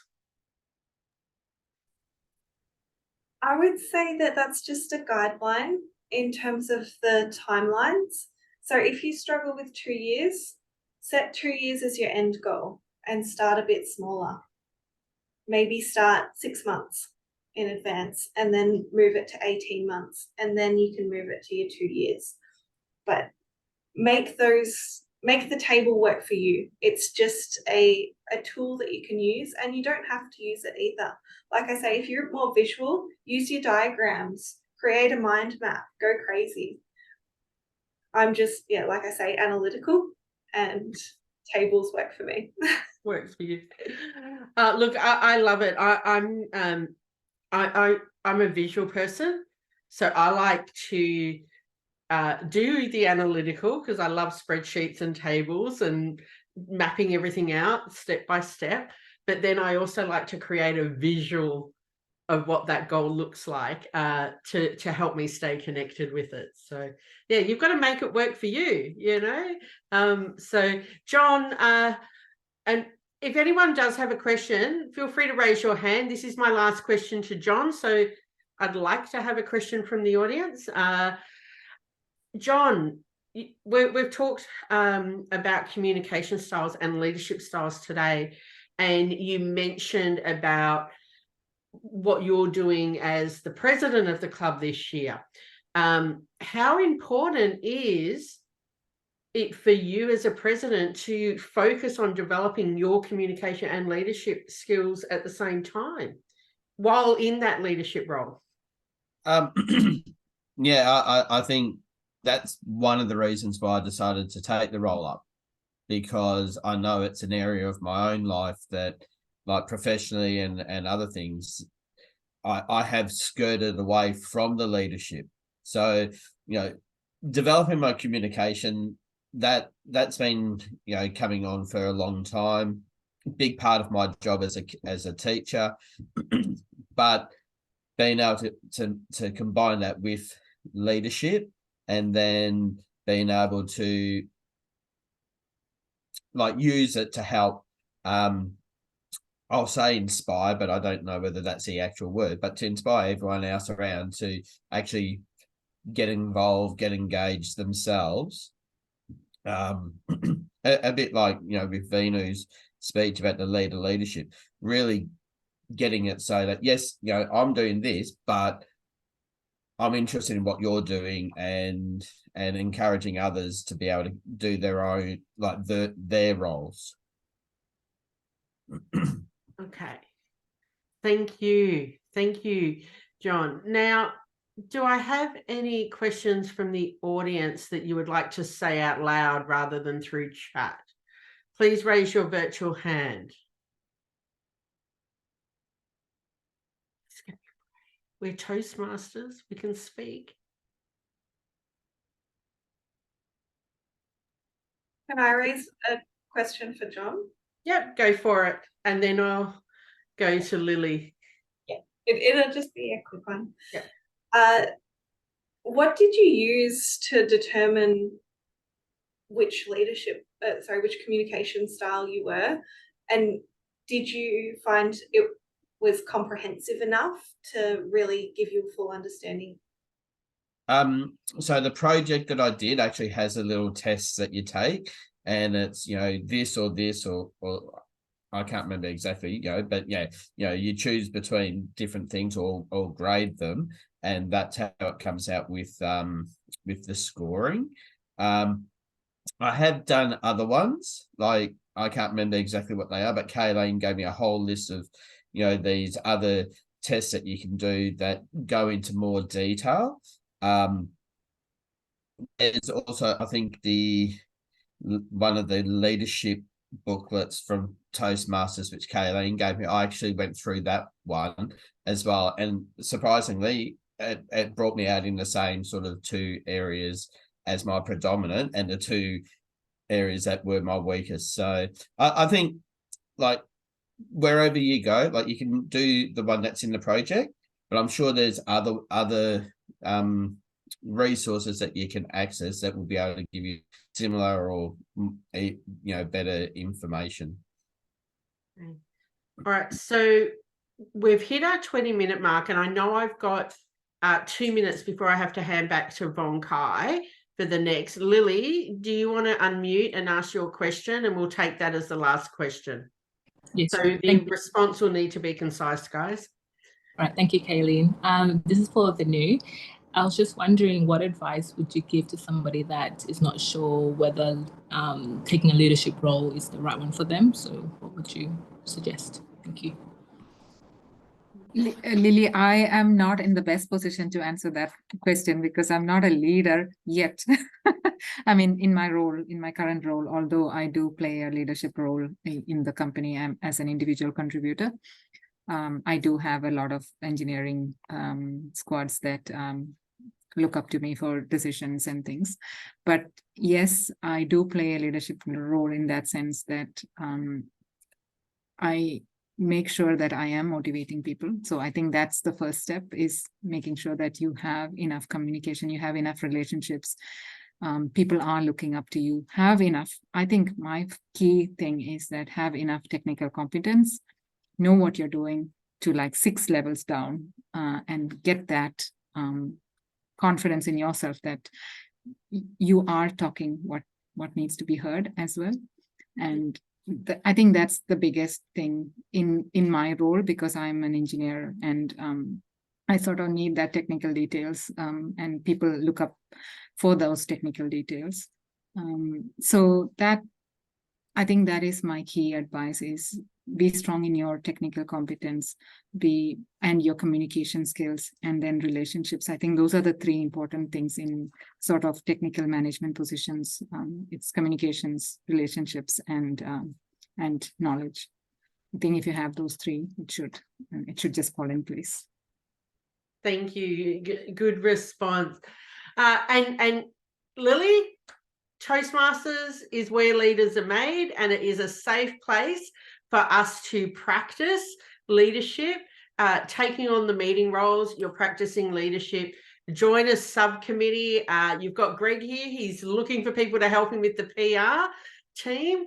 I would say that that's just a guideline in terms of the timelines. So if you struggle with 2 years, set 2 years as your end goal and start a bit smaller. Maybe start 6 months in advance and then move it to 18 months, and then you can move it to your 2 years. But make the table work for you. It's just a tool that you can use, and you don't have to use it either. Like I say, if you're more visual, use your diagrams, create a mind map, go crazy. I'm just, yeah, like I say, analytical, and tables work for me. Works for you. Look, I love it. I'm a visual person, so I like to do the analytical because I love spreadsheets and tables and mapping everything out step by step. But then I also like to create a visual of what that goal looks like to help me stay connected with it. So yeah, you've got to make it work for you, you know. So John, and if anyone does have a question, feel free to raise your hand. This is my last question to John, so I'd like to have a question from the audience. John, we've talked about communication styles and leadership styles today, and you mentioned about what you're doing as the president of the club this year. How important is it for you as a president to focus on developing your communication and leadership skills at the same time while in that leadership role? Yeah, I think that's one of the reasons why I decided to take the role up, because I know it's an area of my own life that, like professionally and other things, I have skirted away from the leadership. So, you know, developing my communication, that's been, you know, coming on for a long time. Big part of my job as a teacher, but being able to combine that with leadership, and then being able to like use it to help, I'll say inspire, but I don't know whether that's the actual word, but to inspire everyone else around to actually get involved, get engaged themselves. A bit like, you know, with Veenu's speech about the leadership, really getting it so that, yes, you know, I'm doing this, but I'm interested in what you're doing, and encouraging others to be able to do their own, like their roles. Okay. Thank you, John. Now, do I have any questions from the audience that you would like to say out loud rather than through chat? Please raise your virtual hand. We're Toastmasters, we can speak. Can I raise a question for John? Yep, go for it. And then I'll go to Lily. Yeah, it'll just be a quick one. Yeah. What did you use to determine which which communication style you were? And did you find it was comprehensive enough to really give you a full understanding? So the project that I did actually has a little test that you take, and it's, you know, this or this, or I can't remember exactly, you know, but yeah, you know, you choose between different things or grade them, and that's how it comes out with the scoring. I have done other ones, like I can't remember exactly what they are, but Kaylene gave me a whole list of, you know, these other tests that you can do that go into more detail. There's also, I think, one of the leadership booklets from Toastmasters, which Kaylene gave me. I actually went through that one as well, and surprisingly, it brought me out in the same sort of 2 areas as my predominant, and the 2 areas that were my weakest. So I think, like, wherever you go, like, you can do the one that's in the project, but I'm sure there's other resources that you can access that will be able to give you similar or, you know, better information. Okay. All right, so we've hit our 20-minute mark, and I know I've got 2 minutes before I have to hand back to Vongai for the next. Lily, do you want to unmute and ask your question, and we'll take that as the last question? Yes. So the response will need to be concise, guys. All right, thank you, Kaylene. This is for Veenu. I was just wondering, what advice would you give to somebody that is not sure whether taking a leadership role is the right one for them? So what would you suggest? Thank you. Lily, I am not in the best position to answer that question because I'm not a leader yet. I mean, in my role, in my current role, although I do play a leadership role in the company as an individual contributor, I do have a lot of engineering squads that look up to me for decisions and things. But yes, I do play a leadership role in that sense that I make sure that I am motivating people. So I think that's the first step, is making sure that you have enough communication, you have enough relationships. People are looking up to you, have enough. I think my key thing is that have enough technical competence, know what you're doing to like 6 levels down, and get that confidence in yourself that you are talking what needs to be heard as well. And I think that's the biggest thing in my role, because I'm an engineer and I sort of need that technical details, and people look up for those technical details. So that, I think that is my key advice, is be strong in your technical competence, and your communication skills, and then relationships. I think those are the 3 important things in sort of technical management positions. It's communications, relationships, and knowledge. I think if you have those 3, it should just fall in place. Thank you. Good response. And Lily, Toastmasters is where leaders are made, and it is a safe place for us to practice leadership, taking on the meeting roles. You're practicing leadership. Join a subcommittee. You've got Greg here. He's looking for people to help him with the PR team.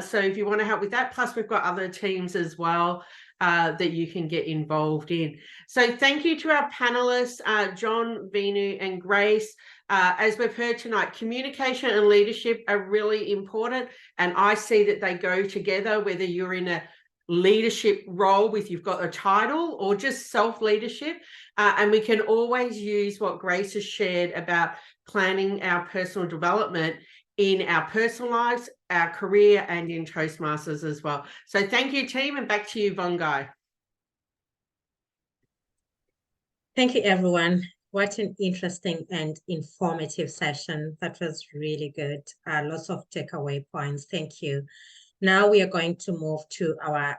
So if you want to help with that, plus we've got other teams as well that you can get involved in. So thank you to our panelists, John, Veenu, and Grace. As we've heard tonight, communication and leadership are really important, and I see that they go together, whether you're in a leadership role with you've got a title or just self-leadership, and we can always use what Grace has shared about planning our personal development in our personal lives, our career, and in Toastmasters as well. So thank you, team, and back to you, Vongai. Thank you, everyone. What an interesting and informative session. That was really good. Lots of takeaway points. Thank you. Now we are going to move to our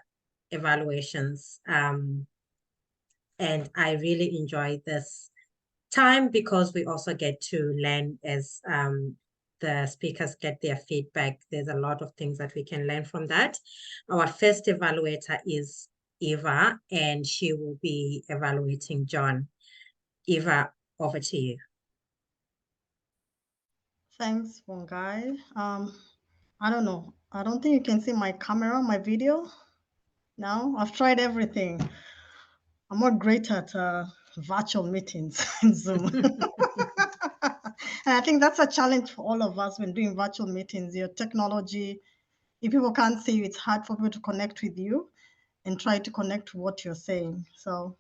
evaluations. And I really enjoyed this time because we also get to learn as the speakers get their feedback. There's a lot of things that we can learn from that. Our first evaluator is Eva, and she will be evaluating John. Eva, over to you. Thanks, Vongai. I don't know. I don't think you can see my camera, my video. No, I've tried everything. I'm not great at virtual meetings in Zoom. And I think that's a challenge for all of us when doing virtual meetings. Your technology, if people can't see you, it's hard for people to connect with you and try to connect to what you're saying. So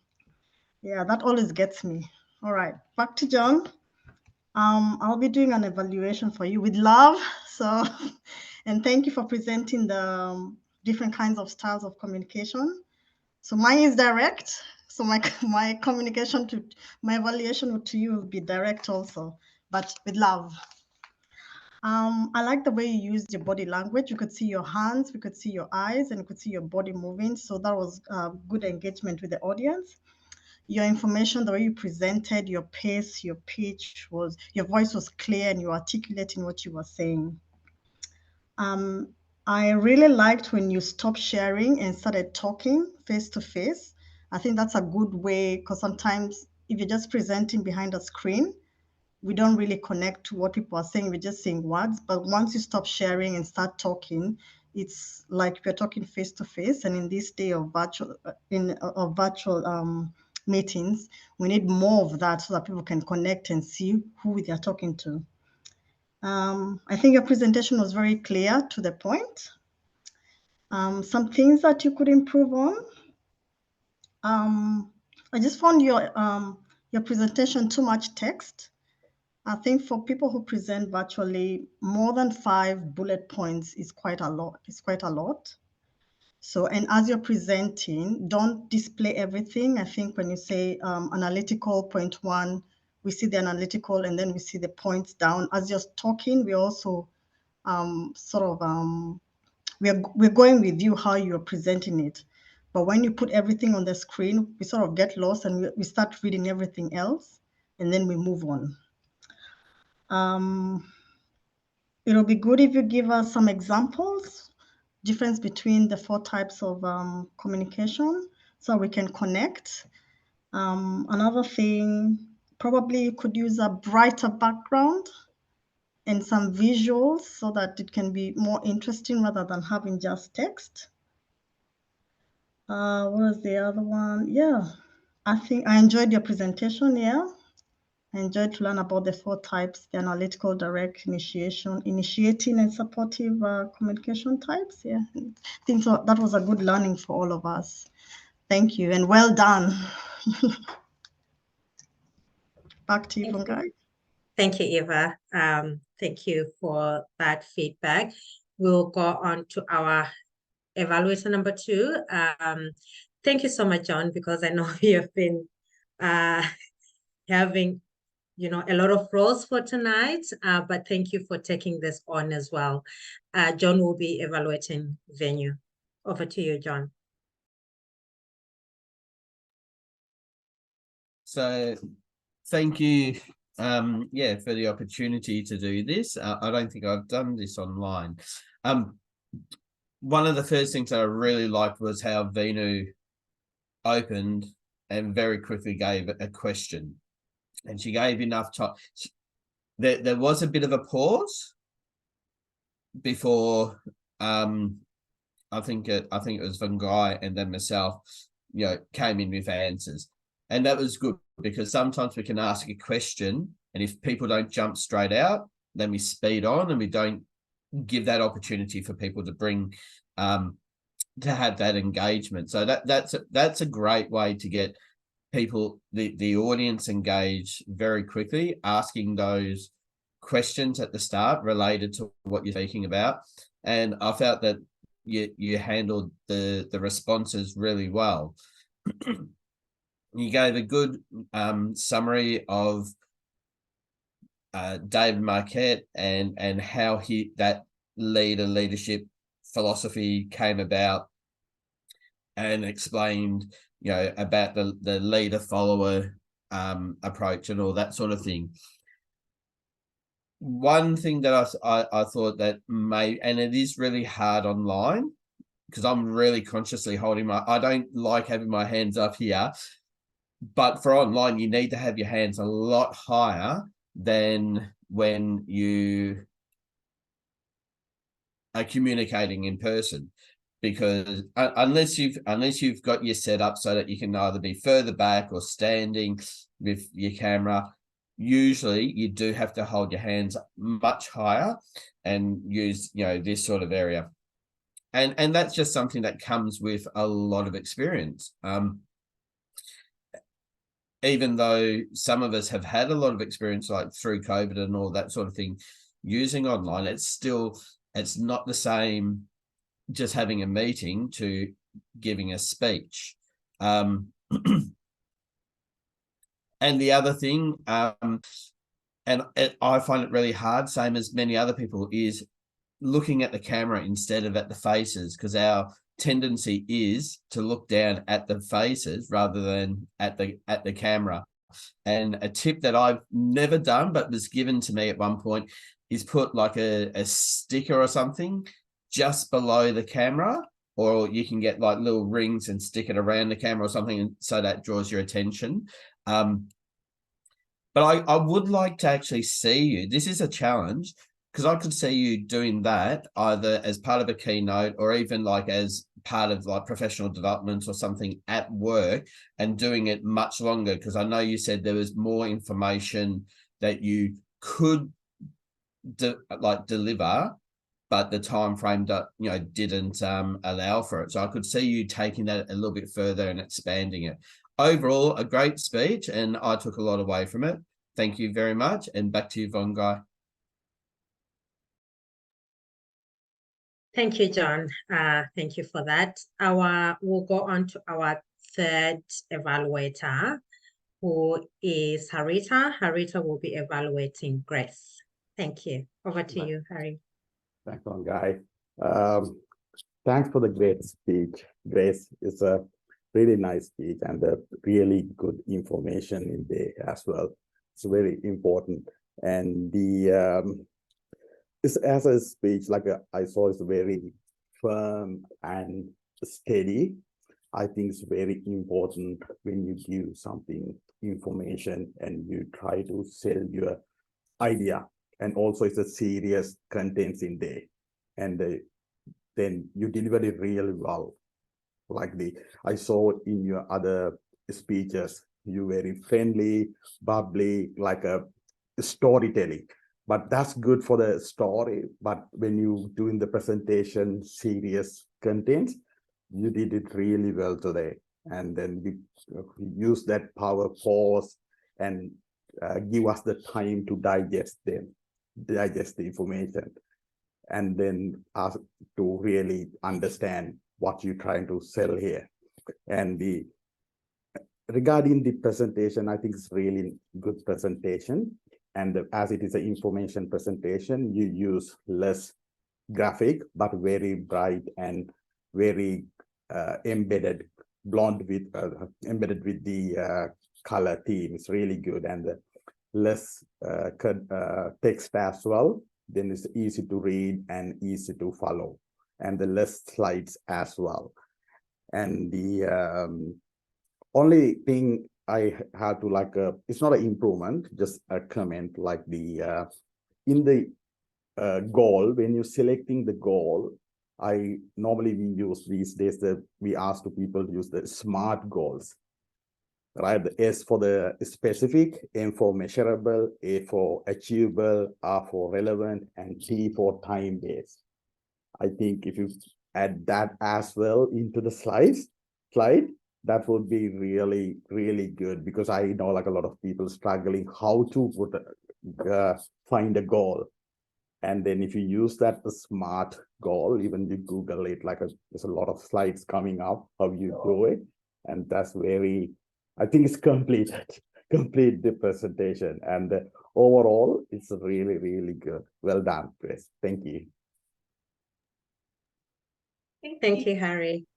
yeah, that always gets me. All right, back to John. I'll be doing an evaluation for you with love. So, and thank you for presenting the different kinds of styles of communication. So mine is direct. So my communication to my evaluation to you will be direct also, but with love. I like the way you used your body language. You could see your hands, we could see your eyes, and you could see your body moving. So that was good engagement with the audience. Your information, the way you presented, your pace, your pitch was, your voice was clear and you were articulating what you were saying. I really liked when you stopped sharing and started talking face to face. I think that's a good way, because sometimes if you're just presenting behind a screen, we don't really connect to what people are saying. We're just saying words. But once you stop sharing and start talking, it's like we're talking face to face. And in this day of virtual meetings, we need more of that so that people can connect and see who they're talking to. I think your presentation was very clear to the point. Some things that you could improve on. I just found your presentation too much text. I think for people who present virtually, more than 5 bullet points is quite a lot. It's quite a lot. So, and as you're presenting, don't display everything. I think when you say analytical point 1, we see the analytical and then we see the points down. As you're talking, we also we're going with you how you're presenting it. But when you put everything on the screen, we sort of get lost and we start reading everything else and then we move on. It'll be good if you give us some examples, difference between the 4 types of communication so we can connect. Another thing, probably you could use a brighter background and some visuals so that it can be more interesting rather than having just text. What was the other one? Yeah, I think I enjoyed your presentation. Yeah, I enjoyed to learn about the 4 types, the analytical, direct, initiating and supportive communication types. Yeah, I think so. That was a good learning for all of us. Thank you and well done. Back to you, Vongai. Thank you, Eva. Thank you for that feedback. We'll go on to our evaluator number 2. Thank you so much, John, because I know you have been having, a lot of roles for tonight, but thank you for taking this on as well. John will be evaluating Veenu. Over to you, John. So thank you, for the opportunity to do this. I don't think I've done this online. One of the first things that I really liked was how Veenu opened and very quickly gave a question. And she gave enough time. There was a bit of a pause before I think it was Vongai and then myself, came in with answers. And that was good because sometimes we can ask a question and if people don't jump straight out, then we speed on and we don't give that opportunity for people to bring to have that engagement. So that's a great way to get people, the audience engaged very quickly, asking those questions at the start related to what you're speaking about. And I felt that you handled the responses really well. You gave a good summary of David Marquet and how that leadership philosophy came about, and explained about the leader follower approach and all that sort of thing. One thing that I thought that and it is really hard online because I'm really consciously holding I don't like having my hands up here, but for online you need to have your hands a lot higher than when you are communicating in person. Because unless you've got your set up so that you can either be further back or standing with your camera, usually you do have to hold your hands much higher and use this sort of area, and that's just something that comes with a lot of experience. Even though some of us have had a lot of experience, like through COVID and all that sort of thing, using online, it's not the same just having a meeting to giving a speech. And the other thing, I find it really hard, same as many other people, is looking at the camera instead of at the faces, because our tendency is to look down at the faces rather than at the camera. And a tip that I've never done but was given to me at one point is put like a sticker or something just below the camera, or you can get like little rings and stick it around the camera or something so that draws your attention. But I would like to actually see you. This is a challenge because I could see you doing that either as part of a keynote or even like as part of like professional development or something at work, and doing it much longer, because I know you said there was more information that you could deliver, but the time frame that didn't allow for it. So I could see you taking that a little bit further and expanding it. overall, a great speech, and I took a lot away from it. Thank you very much, and back to you, Vongai. Thank you, John. Thank you for that. We'll go on to our third evaluator, who is Harita. Harita will be evaluating Grace. Thank you. Over to you, Harry. Thanks, Vongai. Thanks for the great speech. Grace is a really nice speech and a really good information in there as well. It's very important. And it's as a speech, like I saw, it's very firm and steady. I think it's very important when you give something information and you try to sell your idea. And also it's a serious contents in there. And then you deliver it really well. Like I saw in your other speeches, you very friendly, bubbly, like a storytelling. But that's good for the story. But when you doing the presentation, serious content, you did it really well today. And then you use that power pause and give us the time to digest the information, and then ask to really understand what you're trying to sell here. And regarding the presentation, I think it's really good presentation. And as it is an information presentation, you use less graphic, but very bright and very embedded with the color theme. It's really good, and less text as well. Then it's easy to read and easy to follow, and the less slides as well. And the only thing I had to it's not an improvement, just a comment, like in the goal, when you're selecting the goal, we use these days we ask to people to use the SMART goals, right? The S for the specific, M for measurable, A for achievable, R for relevant, and T for time-based. I think if you add that as well into the slide, that would be really, really good, because I know like a lot of people struggling how to find a goal. And then if you use the SMART goal, even you Google it, there's a lot of slides coming up, how you do it. And that's very, I think it's complete the presentation. And overall, it's really, really good. Well done, Chris. Thank you. Thank you, Harry.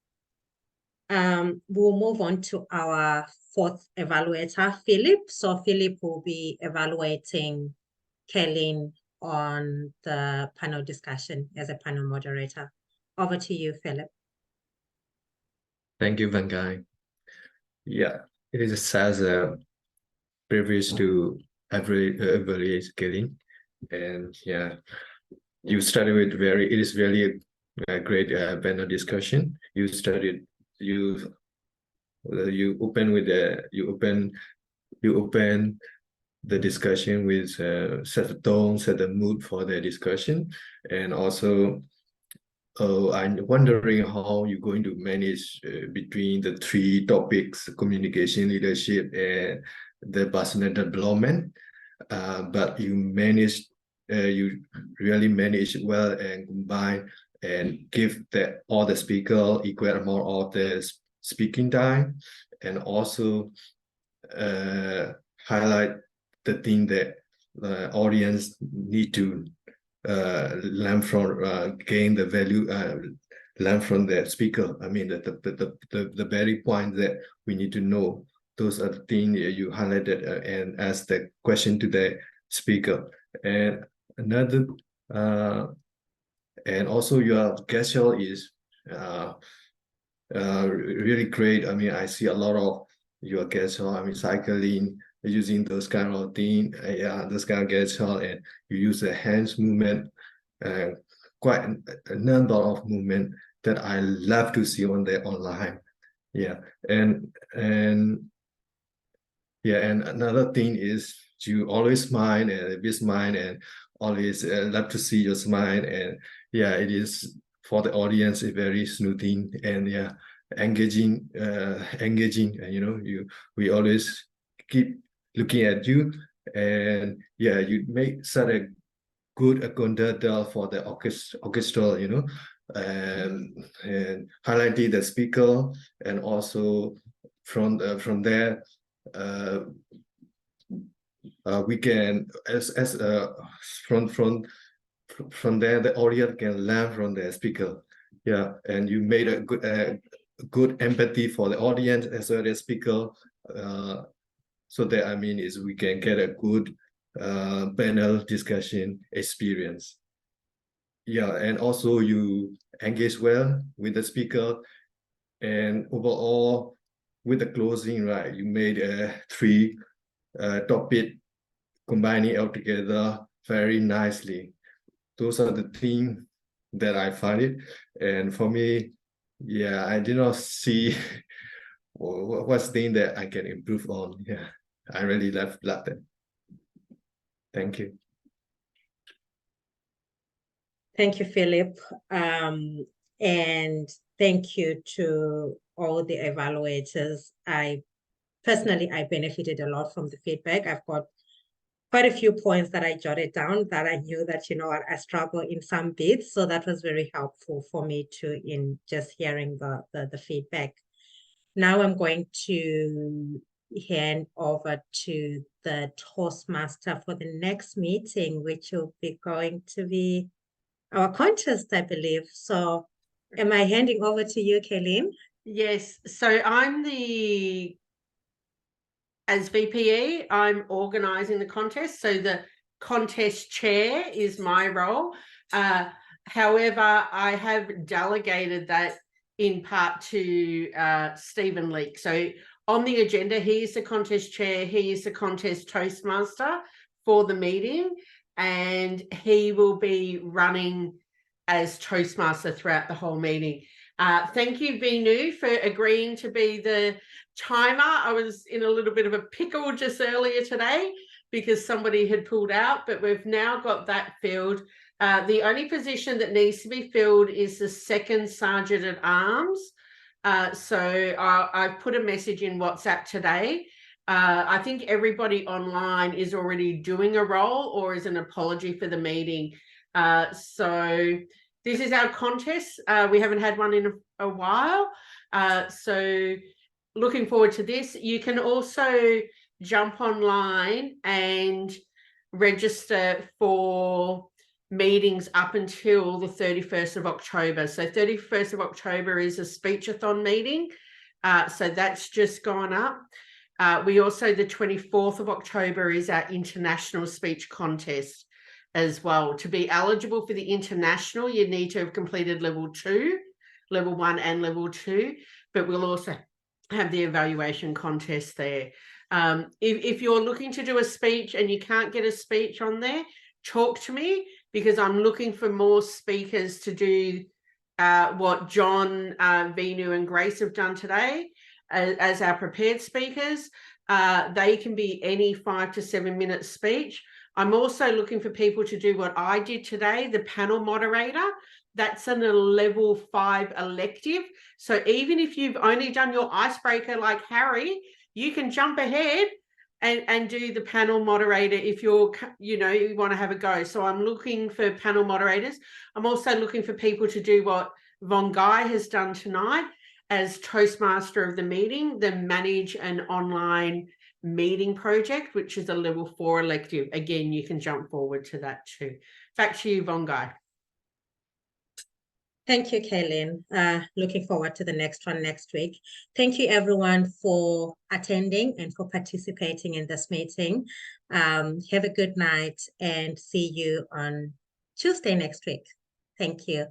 We'll move on to our fourth evaluator, Philip. So Philip will be evaluating Kaylene on the panel discussion as a panel moderator. Over to you, Philip. Thank you, Vongai. Yeah, it is such a privilege to evaluate Kaylene. And yeah, you started with it is really a great panel discussion. You open the discussion with set the tone, set the mood for the discussion. And also I'm wondering how you're going to manage between the three topics: communication, leadership, and the personal development. But you really manage well and combine and give all the speaker equal amount of the speaking time, and also highlight the thing that the audience need to learn from, gain the value, learn from the speaker. I mean, the very point that we need to know. Those are the things you highlighted and ask the question to the speaker. And another, and also your schedule is really great. I mean, I see a lot of your schedule. I mean, cycling, using those kind of thing, those kind of schedule, and you use the hands movement, quite a number of movement that I love to see on the online. Yeah, and another thing is you always smile and be smile and always love to see your smile. And yeah, it is for the audience, it's very soothing. And yeah, engaging, we always keep looking at you, and yeah, you make such a good agenda for the orchestra, and highlighting the speaker, and also from there, we can from there the audience can learn from the speaker. Yeah, and you made a good empathy for the audience as well as speaker, so that is we can get a good panel discussion experience. Yeah, and also you engage well with the speaker, and overall with the closing, right, you made 3 topic combining all together very nicely. Those are the things that I find it, and for me, yeah, I did not see what's thing that I can improve on. Yeah, I really love that. Thank you. Thank you, Philip. And thank you to all the evaluators. I benefited a lot from the feedback. I've got quite a few points that I jotted down that I knew that, I struggle in some bits. So that was very helpful for me too, in just hearing the feedback. Now I'm going to hand over to the Toastmaster for the next meeting, which will be going to be our contest, I believe. So am I handing over to you, Kaylene? Yes. So I'm as VPE, I'm organising the contest. So the contest chair is my role. However, I have delegated that in part to Stephen Leake. So on the agenda, he is the contest chair. He is the contest Toastmaster for the meeting, and he will be running as Toastmaster throughout the whole meeting. Thank you, Veenu, for agreeing to be the timer. I was in a little bit of a pickle just earlier today because somebody had pulled out, but we've now got that filled. The only position that needs to be filled is the second Sergeant at Arms. So I put a message in WhatsApp today. I think everybody online is already doing a role or is an apology for the meeting. So this is our contest. We haven't had one in a while. So looking forward to this. You can also jump online and register for meetings up until the 31st of October. So 31st of October is a speechathon meeting. So that's just gone up. We also, the 24th of October is our international speech contest as well. To be eligible for the international, you need to have completed level 1 and level 2, but we'll also have the evaluation contest there. If you're looking to do a speech and you can't get a speech on there, talk to me, because I'm looking for more speakers to do what John, Veenu and Grace have done today as our prepared speakers. They can be any 5 to 7 minute speech. I'm also looking for people to do what I did today, the panel moderator. That's a level 5 elective. So even if you've only done your icebreaker like Harry, you can jump ahead and do the panel moderator if you're, you want to have a go. So I'm looking for panel moderators. I'm also looking for people to do what Vongai has done tonight as Toastmaster of the meeting, the manage an online meeting project, which is a level 4 elective. Again, you can jump forward to that too. Back to you, Vongai. Thank you, Kaylene. Looking forward to the next one next week. Thank you, everyone, for attending and for participating in this meeting. Have a good night and see you on Tuesday next week. Thank you.